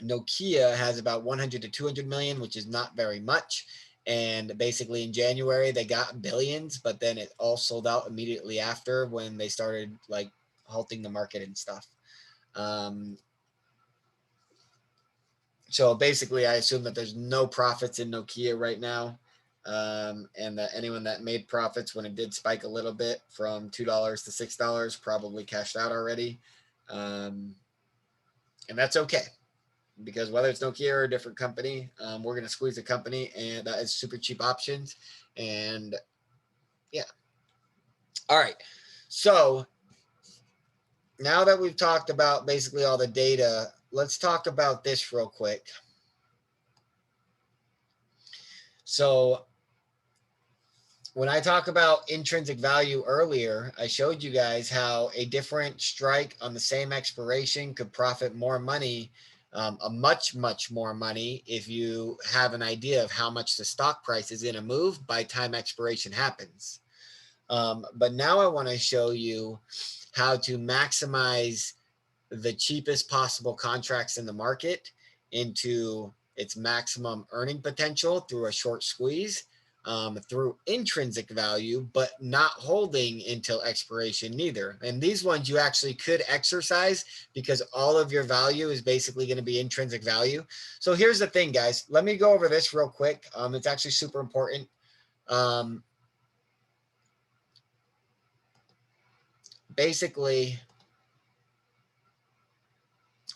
Nokia has about 100 to 200 million, which is not very much. And basically in January, they got billions, but then it all sold out immediately after when they started like halting the market and stuff. So basically, I assume that there's no profits in Nokia right now. And that anyone that made profits when it did spike a little bit from $2 to $6 probably cashed out already. And that's okay, because whether it's Nokia or a different company, we're going to squeeze a company, and that is super cheap options. And yeah. All right. So now that we've talked about basically all the data, let's talk about this real quick. So when I talk about intrinsic value earlier, I showed you guys how a different strike on the same expiration could profit more money, a much more money, if you have an idea of how much the stock price is in a move by time expiration happens. But now I want to show you how to maximize the cheapest possible contracts in the market into its maximum earning potential through a short squeeze, through intrinsic value, but not holding until expiration neither. And these ones you actually could exercise because all of your value is basically going to be intrinsic value. So here's the thing, guys. Let me go over this real quick. It's actually super important. Basically,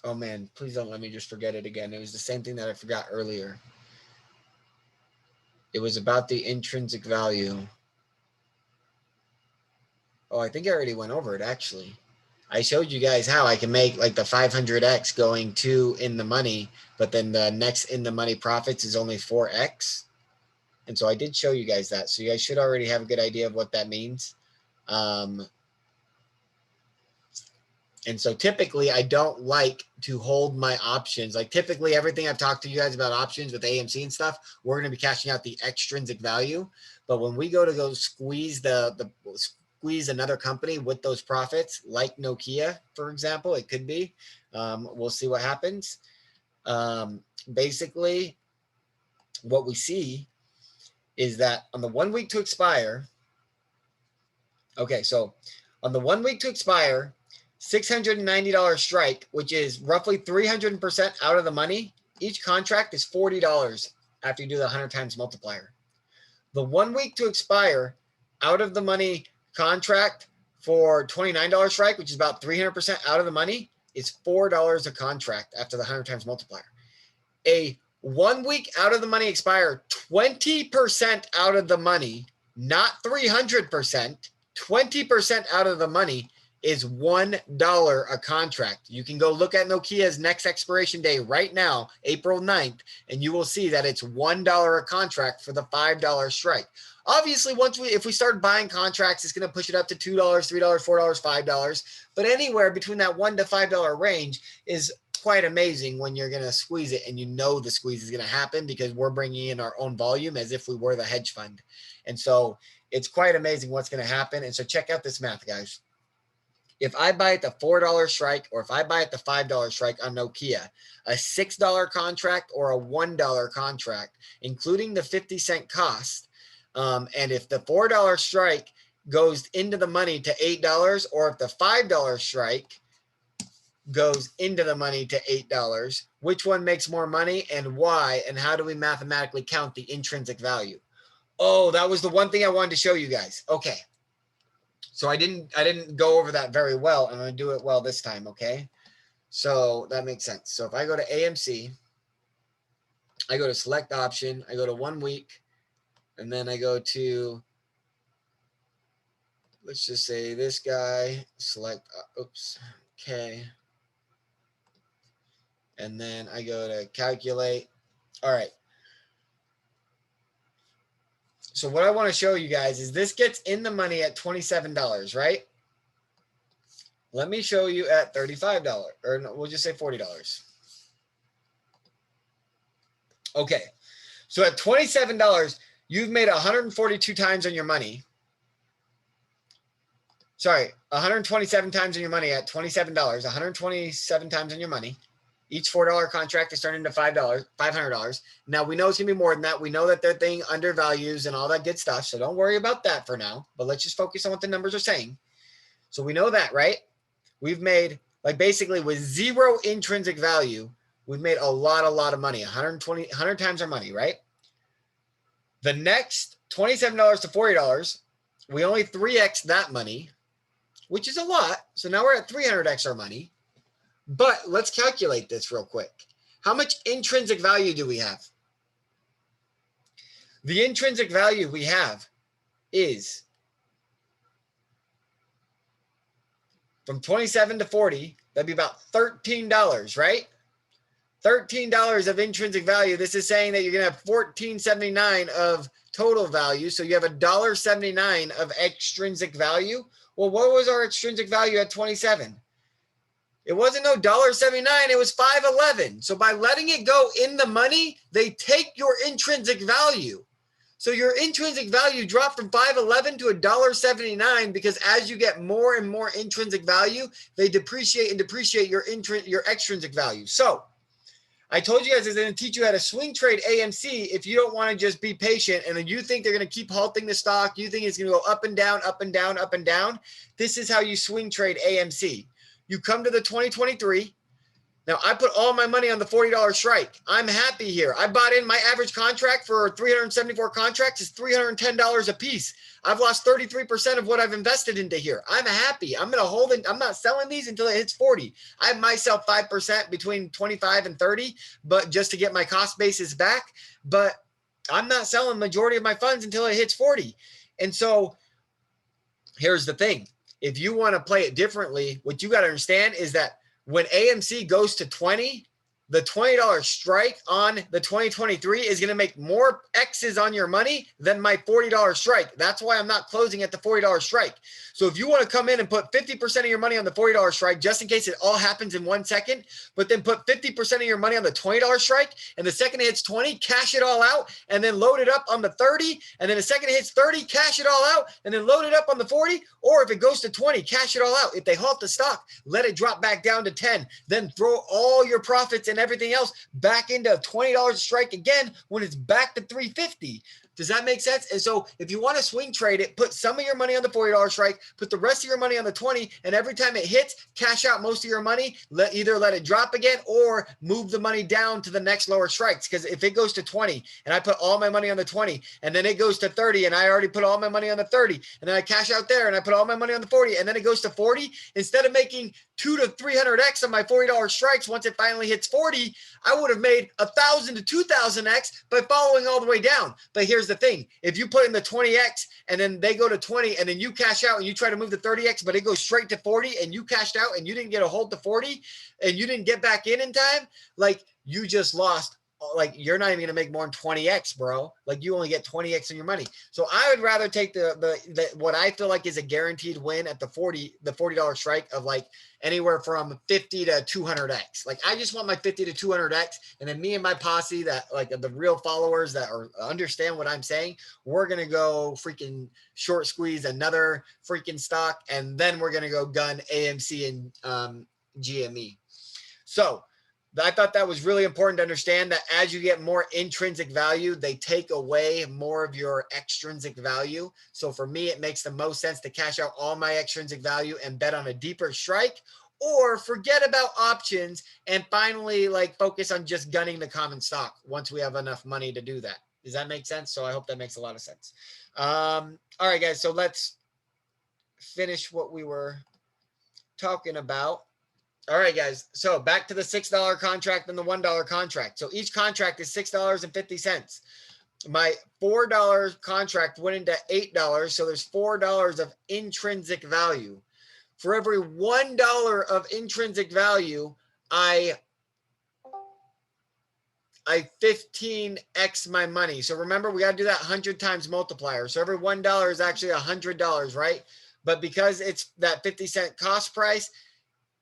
oh man, please don't let me just forget it again. It was the same thing that I forgot earlier. It was about the intrinsic value. Oh, I think I already went over it, actually. I showed you guys how I can make like the 500x going to in the money, but then the next in the money profits is only 4x. And so I did show you guys that. So you guys should already have a good idea of what that means. And so typically I don't like to hold my options. Like typically everything I've talked to you guys about options with AMC and stuff, we're going to be cashing out the extrinsic value. But when we go squeeze squeeze another company with those profits, like Nokia, for example, it could be, we'll see what happens. Basically what we see is that on the 1 week to expire, okay, so on the 1 week to expire, $690 strike, which is roughly 300% out of the money. Each contract is $40 after you do the 100 times multiplier. The 1 week to expire out of the money contract for $29 strike, which is about 300% out of the money, is $4 a contract after the 100 times multiplier. A 1 week out of the money expire, 20% out of the money, not 300%, 20% out of the money is $1 a contract. You can go look at Nokia's next expiration day right now, April 9th, and you will see that it's $1 a contract for the $5 strike. Obviously, if we start buying contracts, it's going to push it up to $2, $3, $4, $5. But anywhere between that $1 to $5 range is quite amazing when you're going to squeeze it and you know the squeeze is going to happen because we're bringing in our own volume as if we were the hedge fund. And so it's quite amazing what's going to happen. And so check out this math, guys. if I buy at the $4 strike or if I buy at the $5 strike on Nokia, a $6 contract or a $1 contract, including the 50-cent cost, and if the $4 strike goes into the money to $8, or if the $5 strike goes into the money to $8, which one makes more money and why, and how do we mathematically count the intrinsic value? Oh, that was the one thing I wanted to show you guys. Okay. So I didn't go over that very well. I'm going to do it well this time, okay? So that makes sense. So if I go to AMC, I go to select option, I go to 1 week, and then I go to, let's just say this guy, select, oops, okay. And then I go to calculate. All right. So what I want to show you guys is this gets in the money at $27, right? Let me show you at $35, or no, we'll just say $40. Okay. So at $27, you've made 142 times on your money. Sorry, 127 times on your money at $27, 127 times on your money. Each $4 contract is turned into $500. Now, we know it's going to be more than that. We know that their thing undervalues and all that good stuff. So don't worry about that for now. But let's just focus on what the numbers are saying. So we know that, right? We've made, like basically with zero intrinsic value, we've made a lot of money, 100 times our money, right? The next $27 to $40, we only 3x that money, which is a lot. So now we're at 300x our money. But let's calculate this real quick. How much intrinsic value do we have? The intrinsic value we have is from 27 to 40, that'd be about $13, right? $13 of intrinsic value. This is saying that you're going to have $14.79 of total value. So you have $1.79 of extrinsic value. Well, what was our extrinsic value at 27? It wasn't no $1.79, it was $5.11. So by letting it go in the money, they take your intrinsic value. So your intrinsic value dropped from $5.11 to $1.79 because as you get more and more intrinsic value, they depreciate and depreciate your extrinsic value. So I told you guys I'm going to teach you how to swing trade AMC if you don't want to just be patient and then you think they're going to keep halting the stock. You think it's going to go up and down, up and down, up and down. This is how you swing trade AMC. You come to the 2023. Now, I put all my money on the $40 strike. I'm happy here. I bought in my average contract for 374 contracts is $310 a piece. I've lost 33% of what I've invested into here. I'm happy. I'm going to hold it. I'm not selling these until it hits 40. I might sell 5% between 25 and 30, but just to get my cost basis back. But I'm not selling the majority of my funds until it hits 40. And so here's the thing. If you want to play it differently, what you got to understand is that when AMC goes to 20, the $20 strike on the 2023 is going to make more X's on your money than my $40 strike. That's why I'm not closing at the $40 strike. So if you want to come in and put 50% of your money on the $40 strike, just in case it all happens in 1 second, but then put 50% of your money on the $20 strike, and the second it hits 20, cash it all out, and then load it up on the 30, and then the second it hits 30, cash it all out, and then load it up on the 40, or if it goes to 20, cash it all out. If they halt the stock, let it drop back down to 10, then throw all your profits and everything else back into $20 a strike again when it's back to 350. Does that make sense? And so if you want to swing trade it, put some of your money on the $40 strike, put the rest of your money on the 20, and every time it hits, cash out most of your money, either let it drop again or move the money down to the next lower strikes. Because if it goes to 20 and I put all my money on the 20 and then it goes to 30 and I already put all my money on the 30 and then I cash out there and I put all my money on the 40 and then it goes to 40, instead of making 200 to 300x on my $40 strikes, once it finally hits 40, I would have made 1,000 to 2,000x by following all the way down. But here's the thing. If you put in the 20x and then they go to 20 and then you cash out and you try to move the 30x, but it goes straight to 40 and you cashed out and you didn't get a hold to 40 and you didn't get back in time, like you just lost like you're not even gonna make more than 20x, bro. Like you only get 20x in your money. So I would rather take the what I feel like is a guaranteed win at the $40 strike of like anywhere from 50 to 200x. Like I just want my 50 to 200x, and then me and my posse that like the real followers that are understand what I'm saying, we're gonna go freaking short squeeze another freaking stock, and then we're gonna go gun AMC and GME. So I thought that was really important to understand that as you get more intrinsic value, they take away more of your extrinsic value. So for me, it makes the most sense to cash out all my extrinsic value and bet on a deeper strike, or forget about options and finally like focus on just gunning the common stock once we have enough money to do that. Does that make sense? So I hope that makes a lot of sense. All right, guys. So let's finish what we were talking about. All right, guys. So back to the $6 contract and the $1 contract. So each contract is $6.50. My $4 contract went into $8. So there's $4 of intrinsic value. For every $1 of intrinsic value, I 15x my money. So remember, we got to do that 100 times multiplier. So every $1 is actually $100, right? But because it's that 50-cent cost price,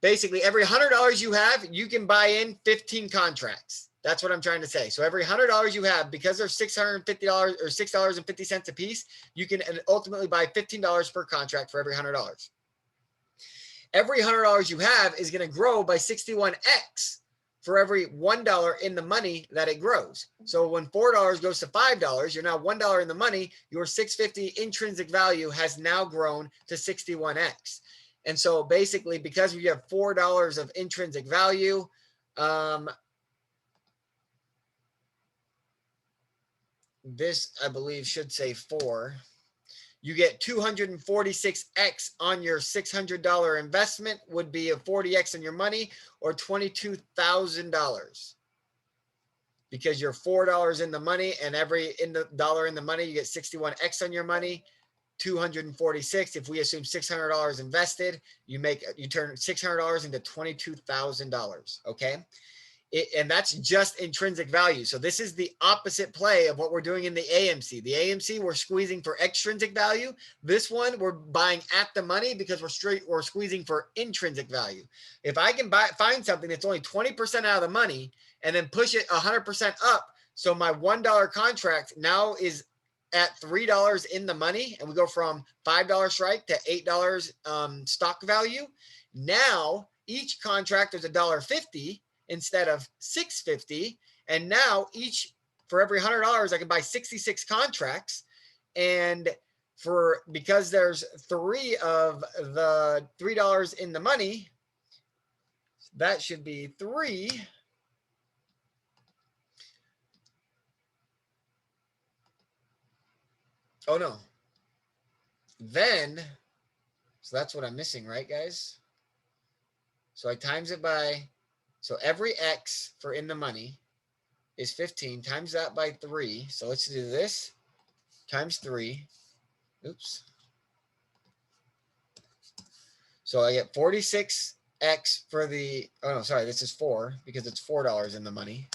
basically, every $100 you have, you can buy in 15 contracts. That's what I'm trying to say. So every $100 you have, because they're $650 or $6.50 a piece, you can ultimately buy $15 per contract for every $100. Every $100 you have is going to grow by 61x for every $1 in the money that it grows. So when $4 goes to $5, you're now $1 in the money. Your $6.50 intrinsic value has now grown to 61x. And so basically, because we have $4 of intrinsic value, this, I believe, should say 4. You get 246x on your $600 investment, would be a 40x on your money, or $22,000. Because you're $4 in the money, and every dollar in the money, you get 61x on your money. 246. If we assume $600 invested, you turn $600 into $22,000. Okay. And that's just intrinsic value. So this is the opposite play of what we're doing in the AMC. The AMC, we're squeezing for extrinsic value. This one, we're buying at the money because we're squeezing for intrinsic value. If I can find something that's only 20% out of the money and then push it 100% up, so my $1 contract now is at $3 in the money, and we go from $5 strike to $8 stock value. Now each contract is $1.50 instead of $6.50, and now for every $100 I can buy 66 contracts, and because there's 3 of the $3 in the money, that should be 3. Oh, no. Then, so that's what I'm missing, right, guys? So I times it by, so every X for in the money is 15, times that by 3. So let's do this, times 3. Oops. So I get 46X for the, oh, no, sorry, this is 4 because it's $4 in the money.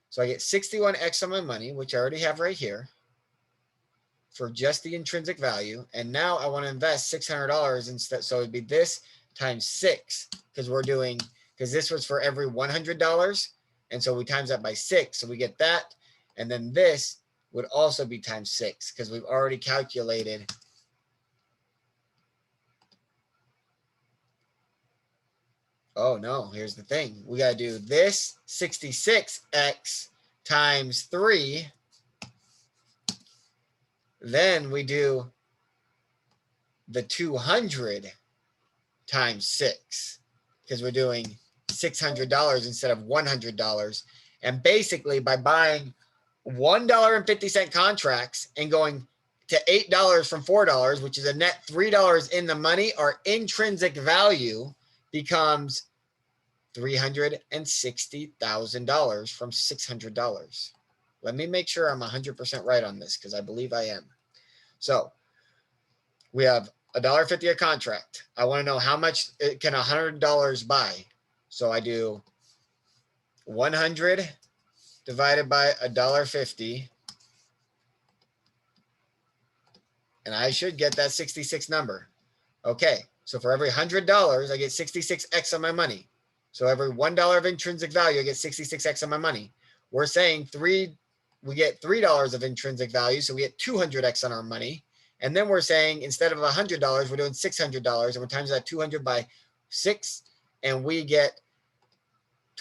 So I get 61X on my money, which I already have right here, for just the intrinsic value. And now I want to invest $600 instead. So it'd be this times 6, because this was for every $100. And so we times that by 6. So we get that. And then this would also be times 6 because we've already calculated. Oh, no, here's the thing. We got to do this 66X times 3. Then we do the 200 times 6 because we're doing $600 instead of $100. And basically, by buying $1.50 contracts and going to $8 from $4, which is a net $3 in the money, our intrinsic value becomes $360,000 from $600. Let me make sure I'm 100% right on this because I believe I am. So we have $1.50 a contract. I want to know how much can $100 buy. So I do 100 divided by $1.50. And I should get that 66 number. Okay, so for every $100, I get 66x on my money. So every $1 of intrinsic value, I get 66x on my money. We're saying we get $3 of intrinsic value, so we get 200x on our money. And then we're saying instead of $100, we're doing $600, and we're times that 200 by 6, and we get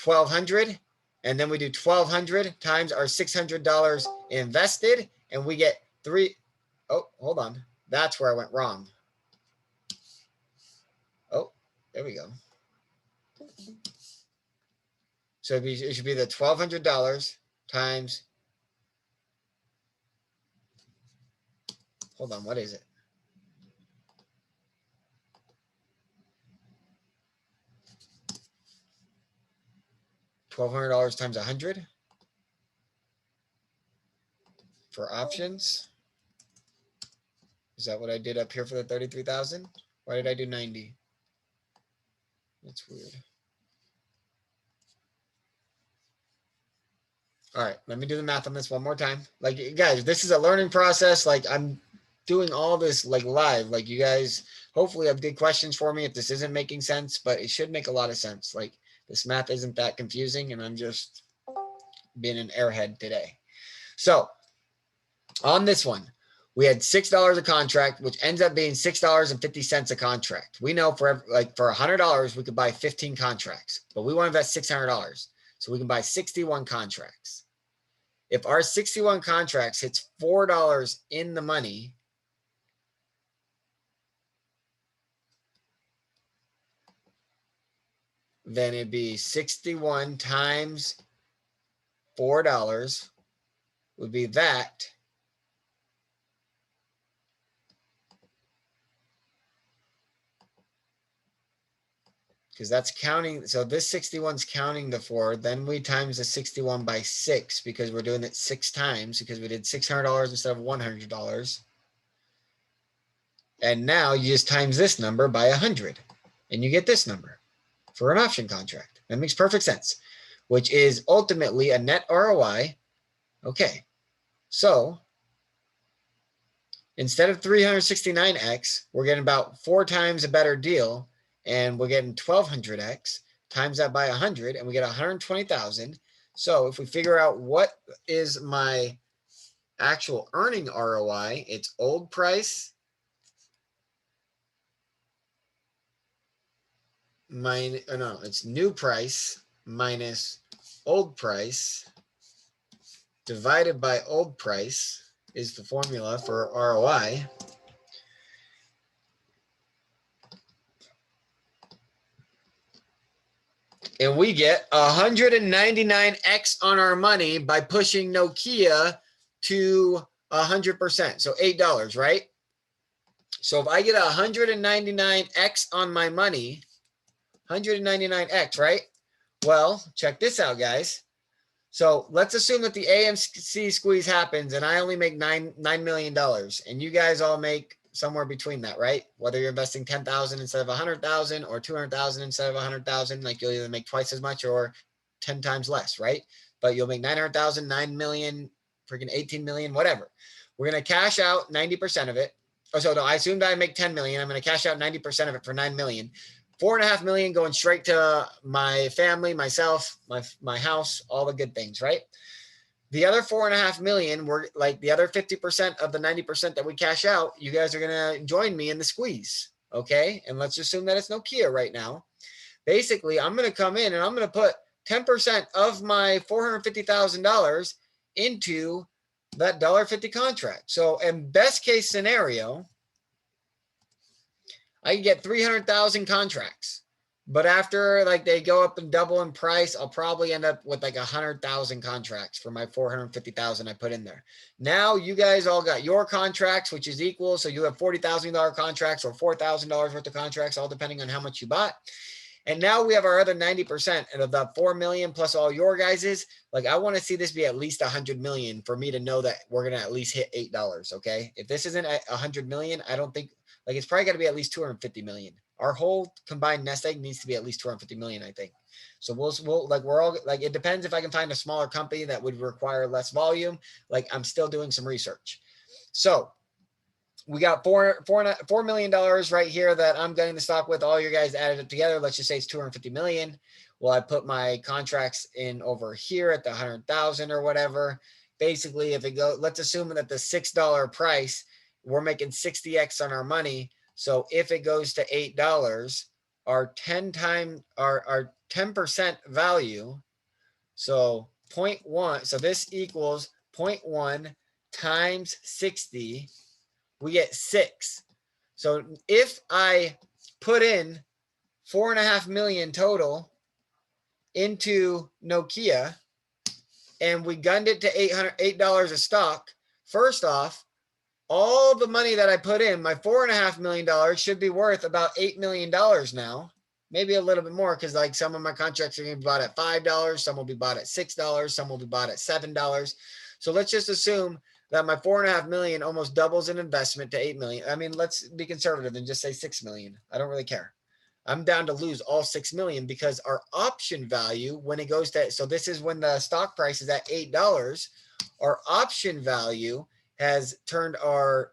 1,200. And then we do 1,200 times our $600 invested, and we get oh, hold on. That's where I went wrong. Oh, there we go. So it should be the $1,200 times, hold on, what is it? $1,200 times 100 for options. Is that what I did up here for the 33,000? Why did I do 90? That's weird. All right, let me do the math on this one more time. Like, guys, this is a learning process. Like, I'm doing all this like live. Like, you guys hopefully have good questions for me if this isn't making sense, but it should make a lot of sense. Like, this math isn't that confusing, and I'm just being an airhead today. So on this one, we had $6 a contract, which ends up being $6.50 a contract. We know for $100, we could buy 15 contracts, but we want to invest $600. So we can buy 61 contracts. If our 61 contracts hits $4 in the money, then it'd be 61 times $4 would be that. Because that's counting. So this 61's counting the 4. Then we times the 61 by 6 because we're doing it 6 times because we did $600 instead of $100. And now you just times this number by 100 and you get this number for an option contract. That makes perfect sense, which is ultimately a net ROI. Okay, so instead of 369x, we're getting about 4 times a better deal, and we're getting 1,200x, times that by 100, and we get 120,000. So if we figure out what is my actual earning ROI, it's old price minus, no, it's new price minus old price divided by old price is the formula for ROI. And we get 199x on our money by pushing Nokia to 100%. So $8, right? So if I get 199x on my money, 199x, right? Well, check this out, guys. So let's assume that the AMC squeeze happens and I only make $9 million and you guys all make somewhere between that, right? Whether you're investing 10,000 instead of 100,000 or 200,000 instead of 100,000, like you'll either make twice as much or 10 times less, right? But you'll make 900,000, 9 million, freaking 18 million, whatever. We're going to cash out 90% of it. Oh, so no, I assumed I make 10 million. I'm going to cash out 90% of it for 9 million. 4.5 million going straight to my family, myself, my house, all the good things, right? The other 4.5 million, we're like the other 50% of the 90% that we cash out, you guys are going to join me in the squeeze. Okay. And let's assume that it's Nokia right now. Basically, I'm going to come in and I'm going to put 10% of my $450,000 into that $1.50 contract. So in best case scenario, I can get 300,000 contracts. But after like they go up and double in price, I'll probably end up with like 100,000 contracts for my 450,000 I put in there. Now you guys all got your contracts, which is equal. So you have $40,000 contracts or $4,000 worth of contracts, all depending on how much you bought. And now we have our other 90% and of the 4 million plus all your guys's. Like I want to see this be at least 100 million for me to know that we're going to at least hit $8. Okay. If this isn't 100 million, I don't think like it's probably got to be at least 250 million. Our whole combined nest egg needs to be at least 250 million, I think. So we'll like, we're all like, it depends if I can find a smaller company that would require less volume. Like, I'm still doing some research. So we got $4 million right here that I'm getting the stock with. All your guys added it together. Let's just say it's 250 million. Well, I put my contracts in over here at the 100,000 or whatever. Basically, if it goes, let's assume that the $6 price, we're making 60x on our money. So if it goes to $8, our 10% value. So 0.1. So this equals 0.1 times 60. We get 6. So if I put in 4.5 million total into Nokia and we gunned it to $8 a stock, first off, all the money that I put in, my $4.5 million, should be worth about $8 million now. Maybe a little bit more, because like some of my contracts are going to be bought at $5, some will be bought at $6, some will be bought at $7. So let's just assume that my 4.5 million almost doubles in investment to 8 million. I mean, let's be conservative and just say 6 million. I don't really care. I'm down to lose all 6 million because our option value, when it goes to, so this is when the stock price is at $8, our option value has turned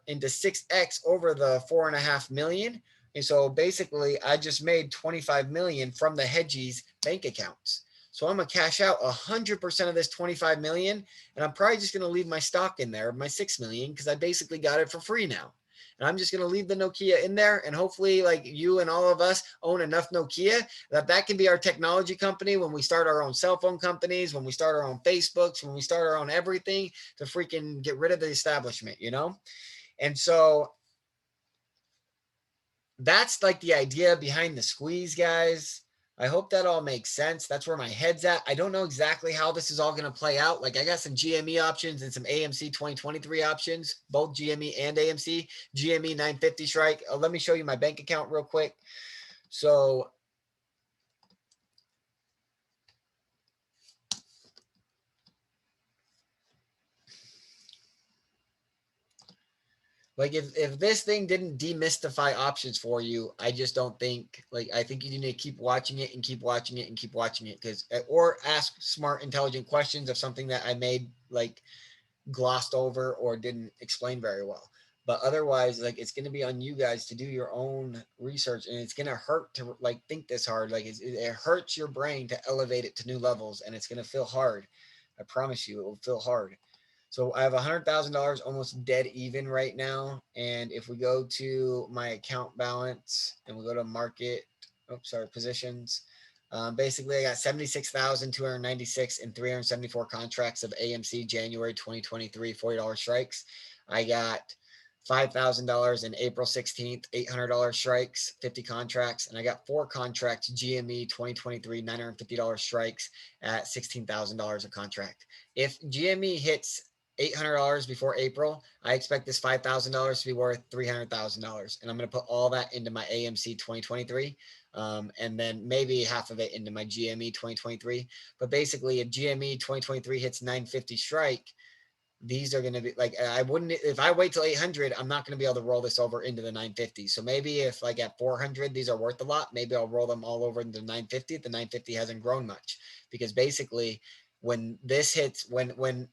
into 6x over the 4.5 million. And so basically I just made 25 million from the hedgies bank accounts. So I'm going to cash out 100% of this 25 million. And I'm probably just going to leave my stock in there, my 6 million, because I basically got it for free now. And I'm just going to leave the Nokia in there. And hopefully like you and all of us own enough Nokia that can be our technology company when we start our own cell phone companies, when we start our own Facebooks, when we start our own everything, to freaking get rid of the establishment, you know? And so that's like the idea behind the squeeze, guys. I hope that all makes sense. That's where my head's at. I don't know exactly how this is all going to play out. Like, I got some GME options and some AMC 2023 options, both GME and AMC. GME 950 strike. Let me show you my bank account real quick. So like, if this thing didn't demystify options for you, I just don't think, like, I think you need to keep watching it and keep watching it and keep watching it, because, or ask smart, intelligent questions of something that I made like glossed over or didn't explain very well. But otherwise, like, it's going to be on you guys to do your own research, and it's going to hurt to like think this hard. Like, it hurts your brain to elevate it to new levels, and it's going to feel hard. I promise you, it will feel hard. So I have $100,000 almost dead even right now. And if we go to my account balance and we go to market, positions, basically I got 76,296 in 374 contracts of AMC January 2023 $40 strikes. I got $5,000 in April 16th, $800 strikes, 50 contracts. And I got 4 contracts, GME 2023, $950 strikes at $16,000 a contract. If GME hits $800 before April, I expect this $5,000 to be worth $300,000. And I'm going to put all that into my AMC 2023. And then maybe half of it into my GME 2023. But basically, if GME 2023 hits 950 strike, these are going to be like, if I wait till 800, I'm not going to be able to roll this over into the 950. So maybe if like at 400, these are worth a lot, maybe I'll roll them all over into 950. The 950 hasn't grown much, because basically when this hits, when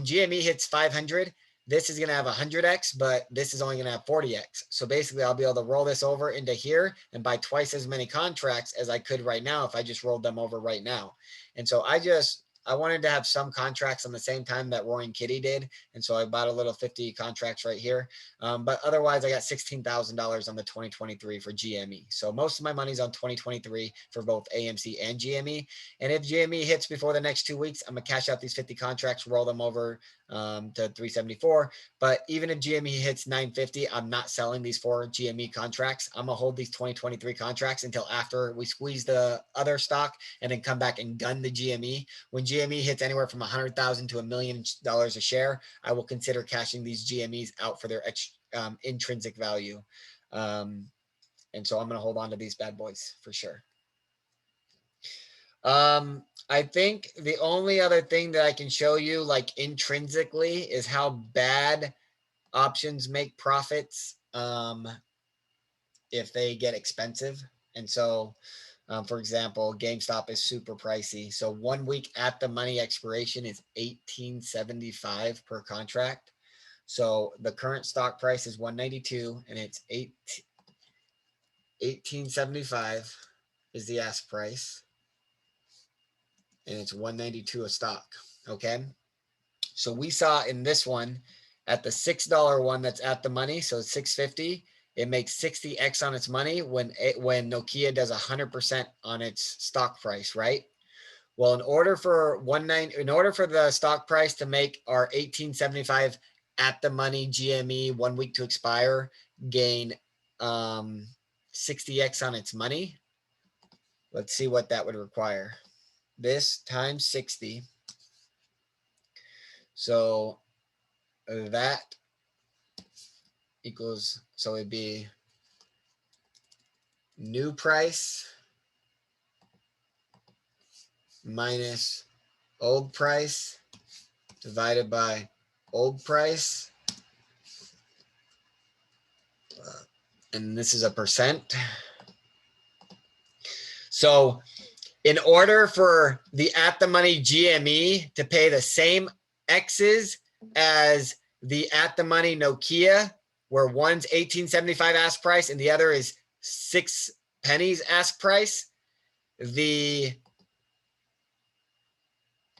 GME hits 500, this is going to have 100x, but this is only going to have 40x. So basically I'll be able to roll this over into here and buy twice as many contracts as I could right now if I just rolled them over right now. And so I wanted to have some contracts on the same time that Roaring Kitty did. And so I bought a little 50 contracts right here. But otherwise I got $16,000 on the 2023 for GME. So most of my money's on 2023 for both AMC and GME. And if GME hits before the next 2 weeks, I'm gonna cash out these 50 contracts, roll them over to 374. But even if GME hits 950, I'm not selling these 4 GME contracts. I'm gonna hold these 2023 contracts until after we squeeze the other stock and then come back and gun the GME. When GME hits anywhere from 100,000 to $1 million a share, I will consider cashing these GMEs out for their intrinsic value. And so I'm going to hold on to these bad boys for sure. I think the only other thing that I can show you like intrinsically is how bad options make profits. if they get expensive. And so, for example, GameStop is super pricey. So 1 week at the money expiration is $18.75 per contract. So the current stock price is $192 and it's $18.75 is the ask price. And it's $192 a stock. Okay. So we saw in this one at the $6 one that's at the money. So it's $6.50. It makes 60x on its money when Nokia does 100% on its stock price, right? Well, in order for the stock price to make our 1875 at the money GME 1 week to expire gain 60x on its money, let's see what that would require. This times 60. So that equals, so it'd be new price minus old price divided by old price. And this is a percent. So in order for the at the money GME to pay the same X's as the at the money Nokia, where one's 1875 ask price and the other is 6 pennies ask price, the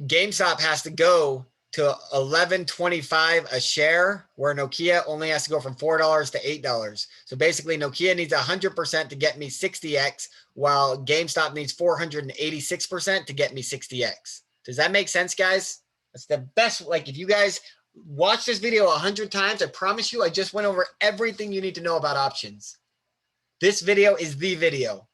GameStop has to go to $11.25 a share, where Nokia only has to go from $4 to $8. So basically, Nokia needs 100% to get me 60x, while GameStop needs 486% to get me 60x. Does that make sense, guys? That's the best. Like, if you guys watch this video 100 times, I promise you, I just went over everything you need to know about options. This video is the video.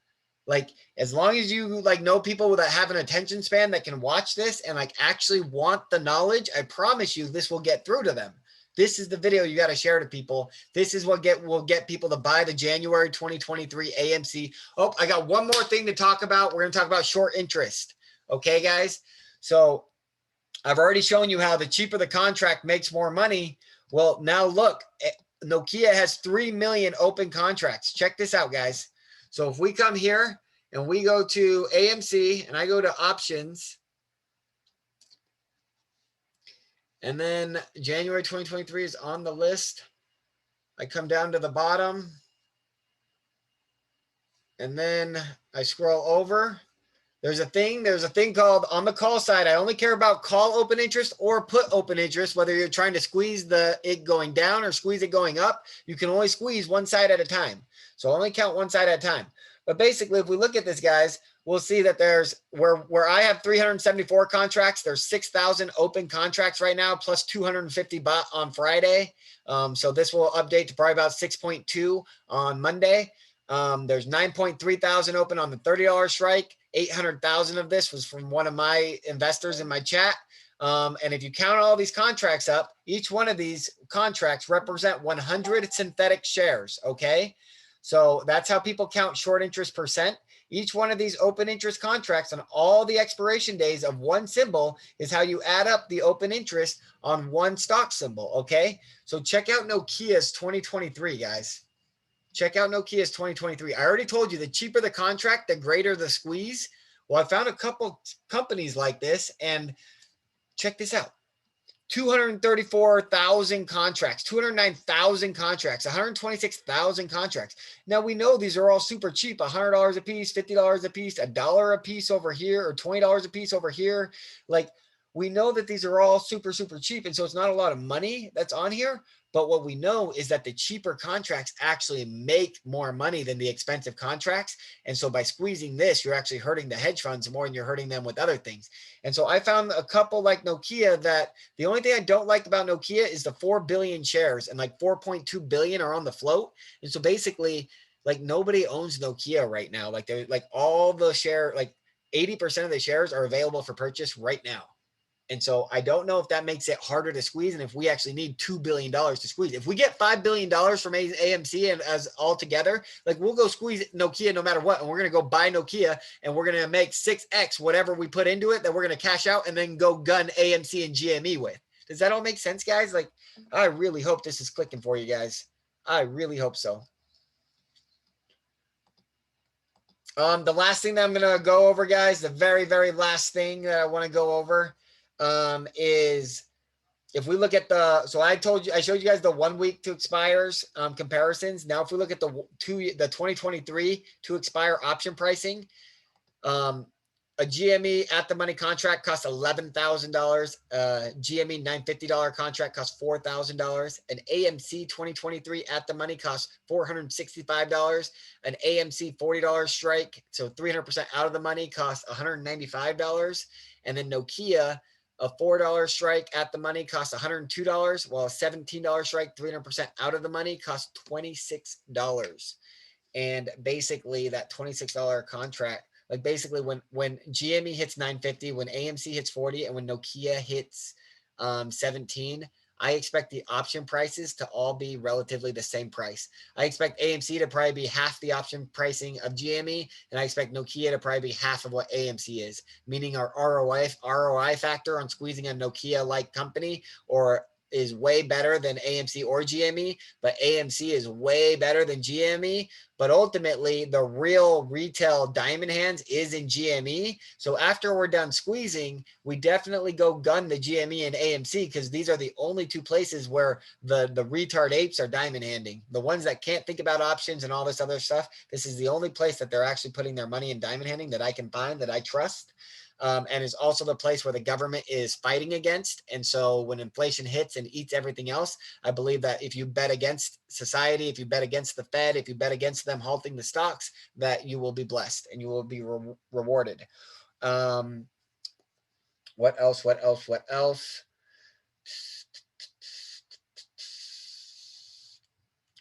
Like, as long as you like know people that have an attention span that can watch this and like actually want the knowledge, I promise you this will get through to them. This is the video you got to share to people. This is what will get people to buy the January 2023 AMC. Oh, I got one more thing to talk about. We're going to talk about short interest. Okay, guys? So I've already shown you how the cheaper the contract makes more money. Well, now look, Nokia has 3 million open contracts. Check this out, guys. So if we come here and we go to AMC and I go to options, and then January 2023 is on the list. I come down to the bottom and then I scroll over. There's a thing called on the call side. I only care about call open interest or put open interest, whether you're trying to squeeze it going down or squeeze it going up. You can only squeeze one side at a time. So only count one side at a time. But basically, if we look at this, guys, we'll see that there's where I have 374 contracts, there's 6,000 open contracts right now, plus 250 bought on Friday. So this will update to probably about 6.2 on Monday. There's 9.3 thousand open on the $30 strike. 800,000 of this was from one of my investors in my chat. And if you count all these contracts up, each one of these contracts represent 100 synthetic shares. Okay. So that's how people count short interest percent. Each one of these open interest contracts on all the expiration days of one symbol is how you add up the open interest on one stock symbol. Okay. So check out Nokia's 2023, guys. Check out Nokia's 2023. I already told you the cheaper the contract, the greater the squeeze. Well, I found a couple companies like this, and check this out. 234,000 contracts, 209,000 contracts, 126,000 contracts. Now we know these are all super cheap, $100 a piece, $50 a piece, $1 a piece over here, or $20 a piece over here. Like, we know that these are all super, super cheap. And so it's not a lot of money that's on here. But what we know is that the cheaper contracts actually make more money than the expensive contracts. And so by squeezing this, you're actually hurting the hedge funds more than you're hurting them with other things. And so I found a couple like Nokia that the only thing I don't like about Nokia is the 4 billion shares, and like 4.2 billion are on the float. And so basically, like, nobody owns Nokia right now. Like, they're like all the share, like 80% of the shares are available for purchase right now. And so I don't know if that makes it harder to squeeze, and if we actually need $2 billion to squeeze. If we get $5 billion from AMC and as all together, like, we'll go squeeze Nokia no matter what. And we're going to go buy Nokia, and we're going to make 6x whatever we put into it that we're going to cash out and then go gun AMC and GME with. Does that all make sense, guys? Like, I really hope this is clicking for you guys. I really hope so. The last thing that I'm going to go over, guys, the very, very last thing that I want to go over is if we look at so I showed you guys the 1 week to expires comparisons. Now, if we look at the 2023 to expire option pricing, a GME at the money contract costs $11,000. GME $950 contract costs $4,000. An AMC 2023 at the money costs $465. An AMC $40 strike, so 300% out of the money, costs $195. And then Nokia, a $4 strike at the money costs $102, while a $17 strike, 300% out of the money, costs $26. And basically that $26 contract, like basically when GME hits 950, when AMC hits 40, and when Nokia hits 17, I expect the option prices to all be relatively the same price. I expect AMC to probably be half the option pricing of GME, and I expect Nokia to probably be half of what AMC is, meaning our ROI factor on squeezing a Nokia-like company or is way better than AMC or GME, but AMC is way better than GME. But ultimately, the real retail diamond hands is in GME. So after we're done squeezing, we definitely go gun the GME and AMC, because these are the only two places where the retard apes are diamond handing. The ones that can't think about options and all this other stuff, this is the only place that they're actually putting their money in diamond handing that I can find, that I trust. And is also the place where the government is fighting against. And so when inflation hits and eats everything else, I believe that if you bet against society, if you bet against the Fed, if you bet against them halting the stocks, that you will be blessed and you will be rewarded. What else? What else? What else?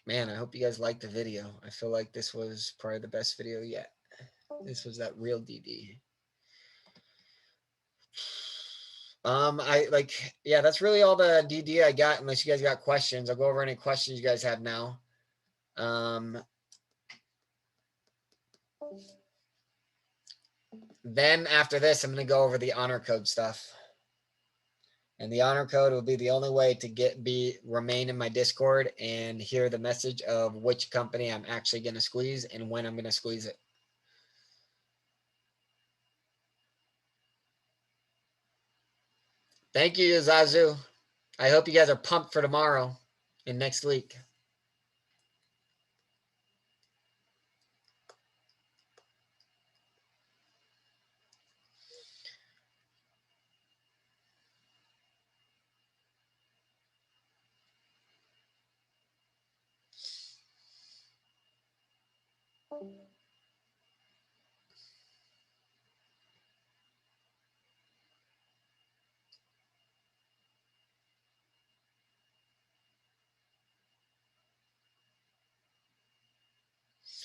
Man, I hope you guys liked the video. I feel like this was probably the best video yet. This was that real DD. Yeah, that's really all the DD I got, unless you guys got questions. I'll go over any questions you guys have now. Then after this, I'm going to go over the honor code stuff. And the honor code will be the only way to remain in my Discord and hear the message of which company I'm actually going to squeeze and when I'm going to squeeze it. Thank you, Zazu. I hope you guys are pumped for tomorrow and next week.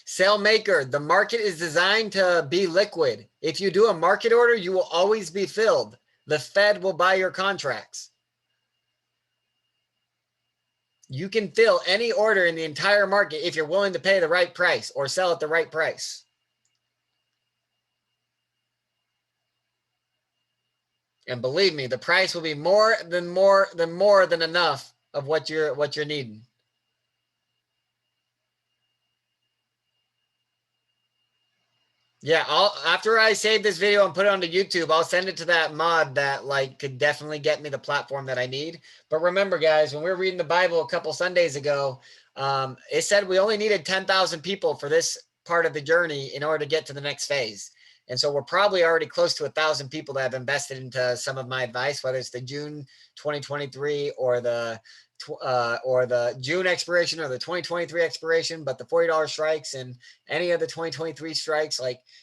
Sale maker, the market is designed to be liquid. If you do a market order, you will always be filled. The Fed will buy your contracts. You can fill any order in the entire market if you're willing to pay the right price or sell at the right price. And believe me, the price will be more than enough of what you're needing. Yeah, after I save this video and put it onto YouTube, I'll send it to that mod that could definitely get me the platform that I need. But remember, guys, when we were reading the Bible a couple Sundays ago, it said we only needed 10,000 people for this part of the journey in order to get to the next phase. And so we're probably already close to 1,000 people that have invested into some of my advice, whether it's the June 2023 or the June expiration or the 2023 expiration, but the $40 strikes and any of the 2023 strikes,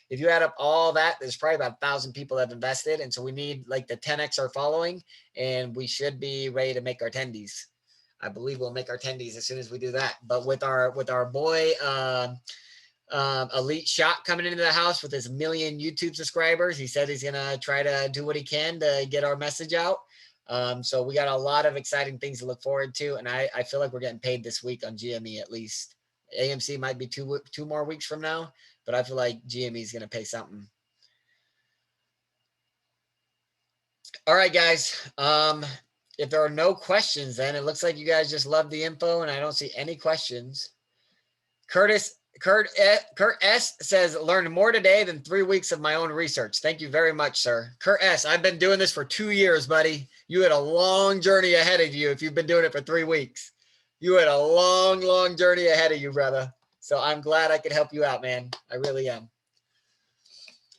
if you add up all that, there's probably about 1,000 people that have invested. And so we need the 10X are following, and we should be ready to make our tendies. I believe we'll make our tendies as soon as we do that. But with our boy, Elite Shot coming into the house with his 1 million YouTube subscribers, he said he's going to try to do what he can to get our message out. So we got a lot of exciting things to look forward to. And I feel like we're getting paid this week on GME at least. AMC might be two more weeks from now, but I feel like GME is going to pay something. All right, guys. If there are no questions, then it looks like you guys just love the info and I don't see any questions. Curtis, Kurt S says, learned more today than 3 weeks of my own research. Thank you very much, sir. Kurt S, I've been doing this for 2 years, buddy. You had a long journey ahead of you if you've been doing it for 3 weeks. You had a long, long journey ahead of you, brother. So I'm glad I could help you out, man. I really am.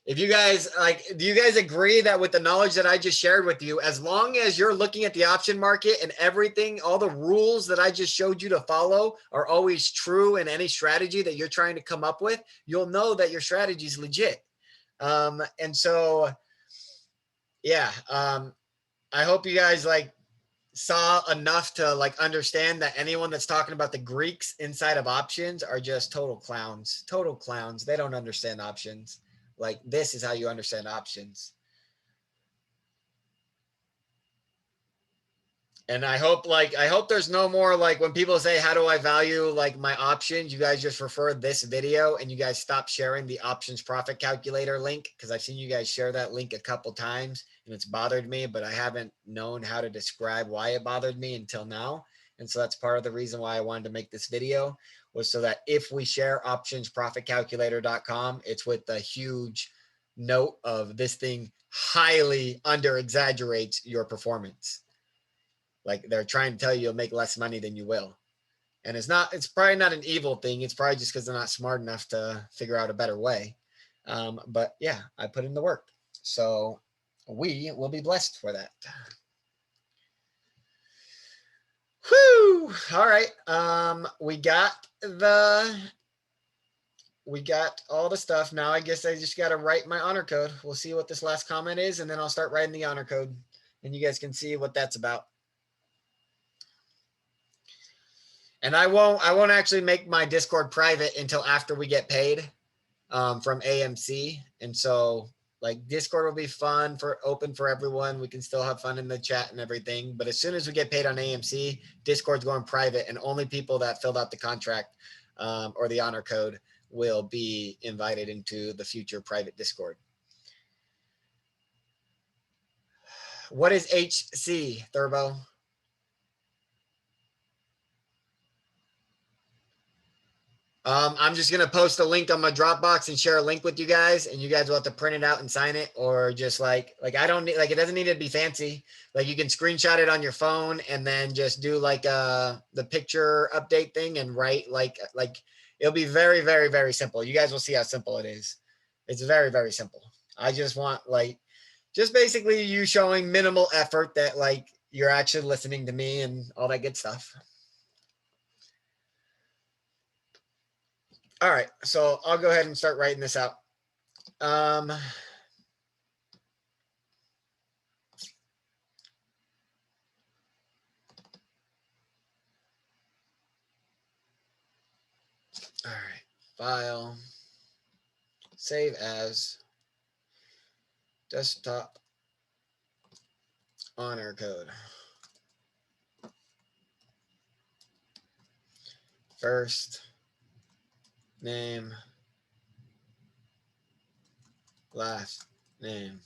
If you guys do you guys agree that with the knowledge that I just shared with you, as long as you're looking at the option market and everything, all the rules that I just showed you to follow are always true in any strategy that you're trying to come up with, you'll know that your strategy is legit. And so, yeah, I hope you guys saw enough to understand that anyone that's talking about the Greeks inside of options are just total clowns. Total clowns. They don't understand options. This is how you understand options. And I hope there's no more when people say, how do I value my options? You guys just refer this video and you guys stop sharing the options profit calculator link, because I've seen you guys share that link a couple times and it's bothered me, but I haven't known how to describe why it bothered me until now. And so that's part of the reason why I wanted to make this video, was so that if we share optionsprofitcalculator.com, it's with a huge note of this thing highly under exaggerates your performance. They're trying to tell you you'll make less money than you will. And it's probably not an evil thing. It's probably just because they're not smart enough to figure out a better way. But yeah, I put in the work. So we will be blessed for that. Whew. All right. We got all the stuff. Now I guess I just got to write my honor code. We'll see what this last comment is, and then I'll start writing the honor code and you guys can see what that's about. And I won't actually make my Discord private until after we get paid from AMC. And so Discord will be fun, open for everyone. We can still have fun in the chat and everything. But as soon as we get paid on AMC, Discord's going private, and only people that filled out the contract or the honor code will be invited into the future private Discord. What is HC, Thurbo? I'm just going to post a link on my Dropbox and share a link with you guys, and you guys will have to print it out and sign it, or just I don't need, it doesn't need to be fancy. You can screenshot it on your phone and then just do the picture update thing and write it'll be very, very, very simple. You guys will see how simple it is. It's very, very simple. I just want just basically you showing minimal effort that you're actually listening to me and all that good stuff. All right, so I'll go ahead and start writing this out. All right, file, save as, desktop, honor code. First name, last name.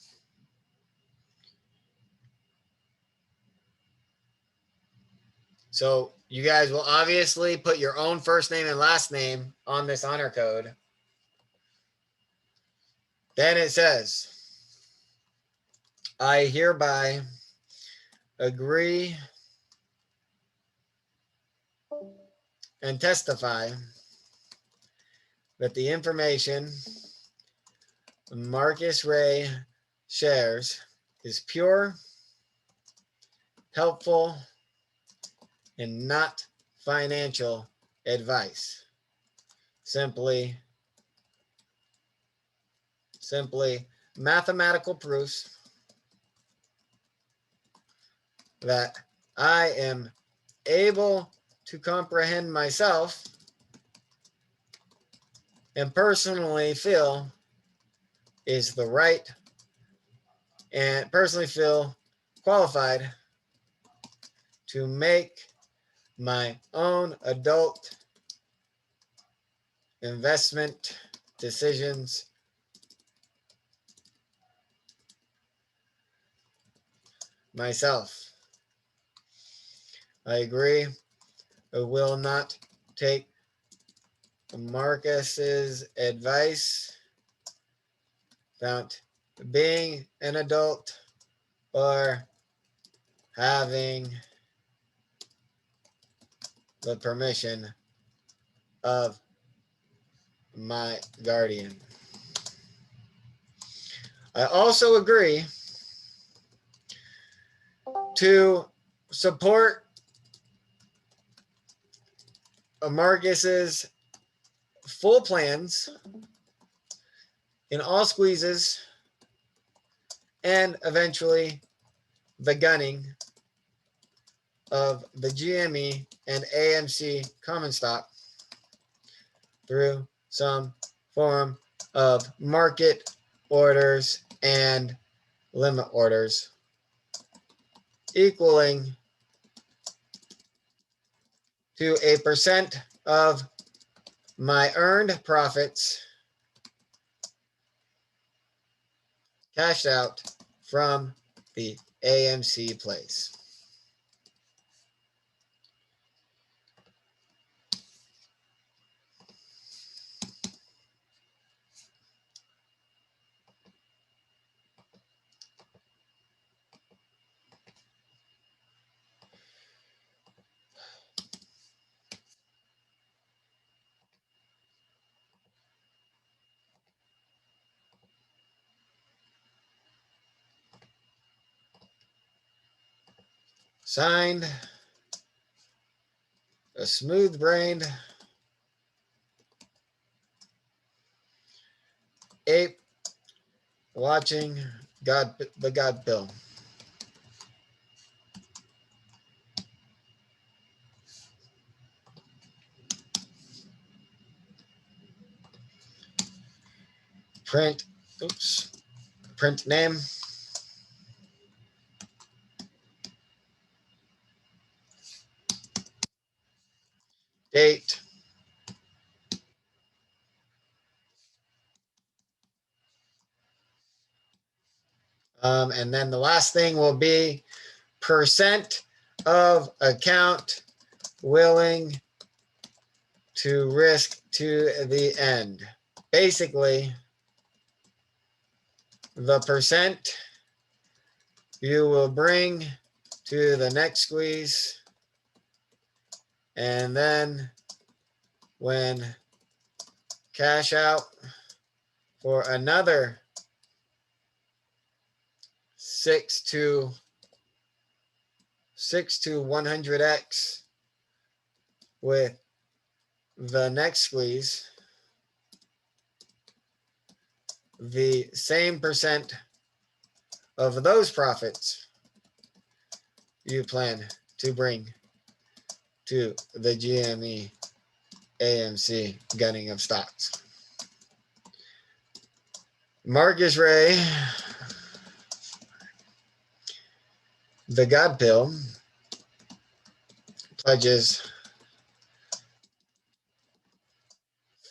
So you guys will obviously put your own first name and last name on this honor code. Then it says, I hereby agree and testify that the information Marcus Ray shares is pure, helpful, and not financial advice. Simply mathematical proofs that I am able to comprehend myself and personally feel is the right, and personally feel qualified to make my own adult investment decisions myself. I agree. I will not take Marcus's advice about being an adult or having the permission of my guardian. I also agree to support Marcus's full plans in all squeezes and eventually the gunning of the GME and AMC common stock through some form of market orders and limit orders equaling to a percent of my earned profits cashed out from the AMC plays. Signed, a smooth-brained ape watching the Thegodpill. Print name. Date. And then the last thing will be percent of account willing to risk to the end. Basically, the percent you will bring to the next squeeze, and then when cash out for another 6 to 100x with the next squeeze, the same percent of those profits you plan to bring to the GME AMC gunning of stocks. Marcus Ray, Thegodpill, pledges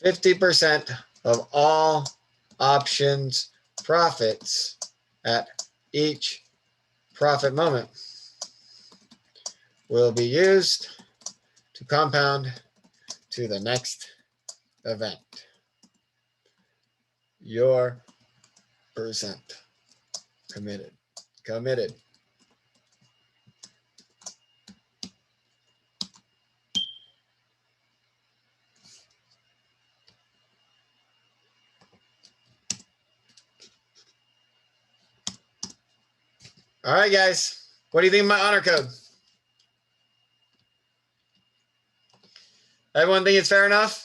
50% of all options profits at each profit moment will be used to compound to the next event. Your percent. Committed. Committed. All right, guys. What do you think of my honor code? Everyone think it's fair enough?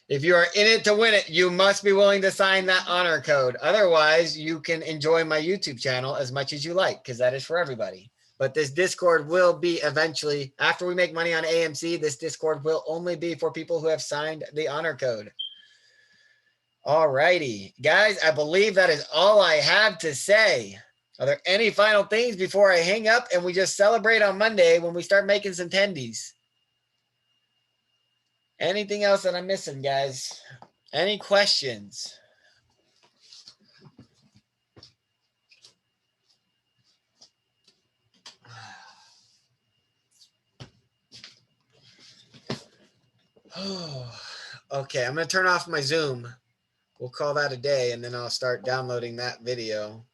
If you are in it to win it, you must be willing to sign that honor code. Otherwise, you can enjoy my YouTube channel as much as you like, because that is for everybody. But this Discord will be eventually, after we make money on AMC, this Discord will only be for people who have signed the honor code. All righty. Guys, I believe that is all I have to say. Are there any final things before I hang up and we just celebrate on Monday when we start making some tendies? Anything else that I'm missing, guys? Any questions? Oh, okay, I'm going to turn off my Zoom. We'll call that a day, and then I'll start downloading that video.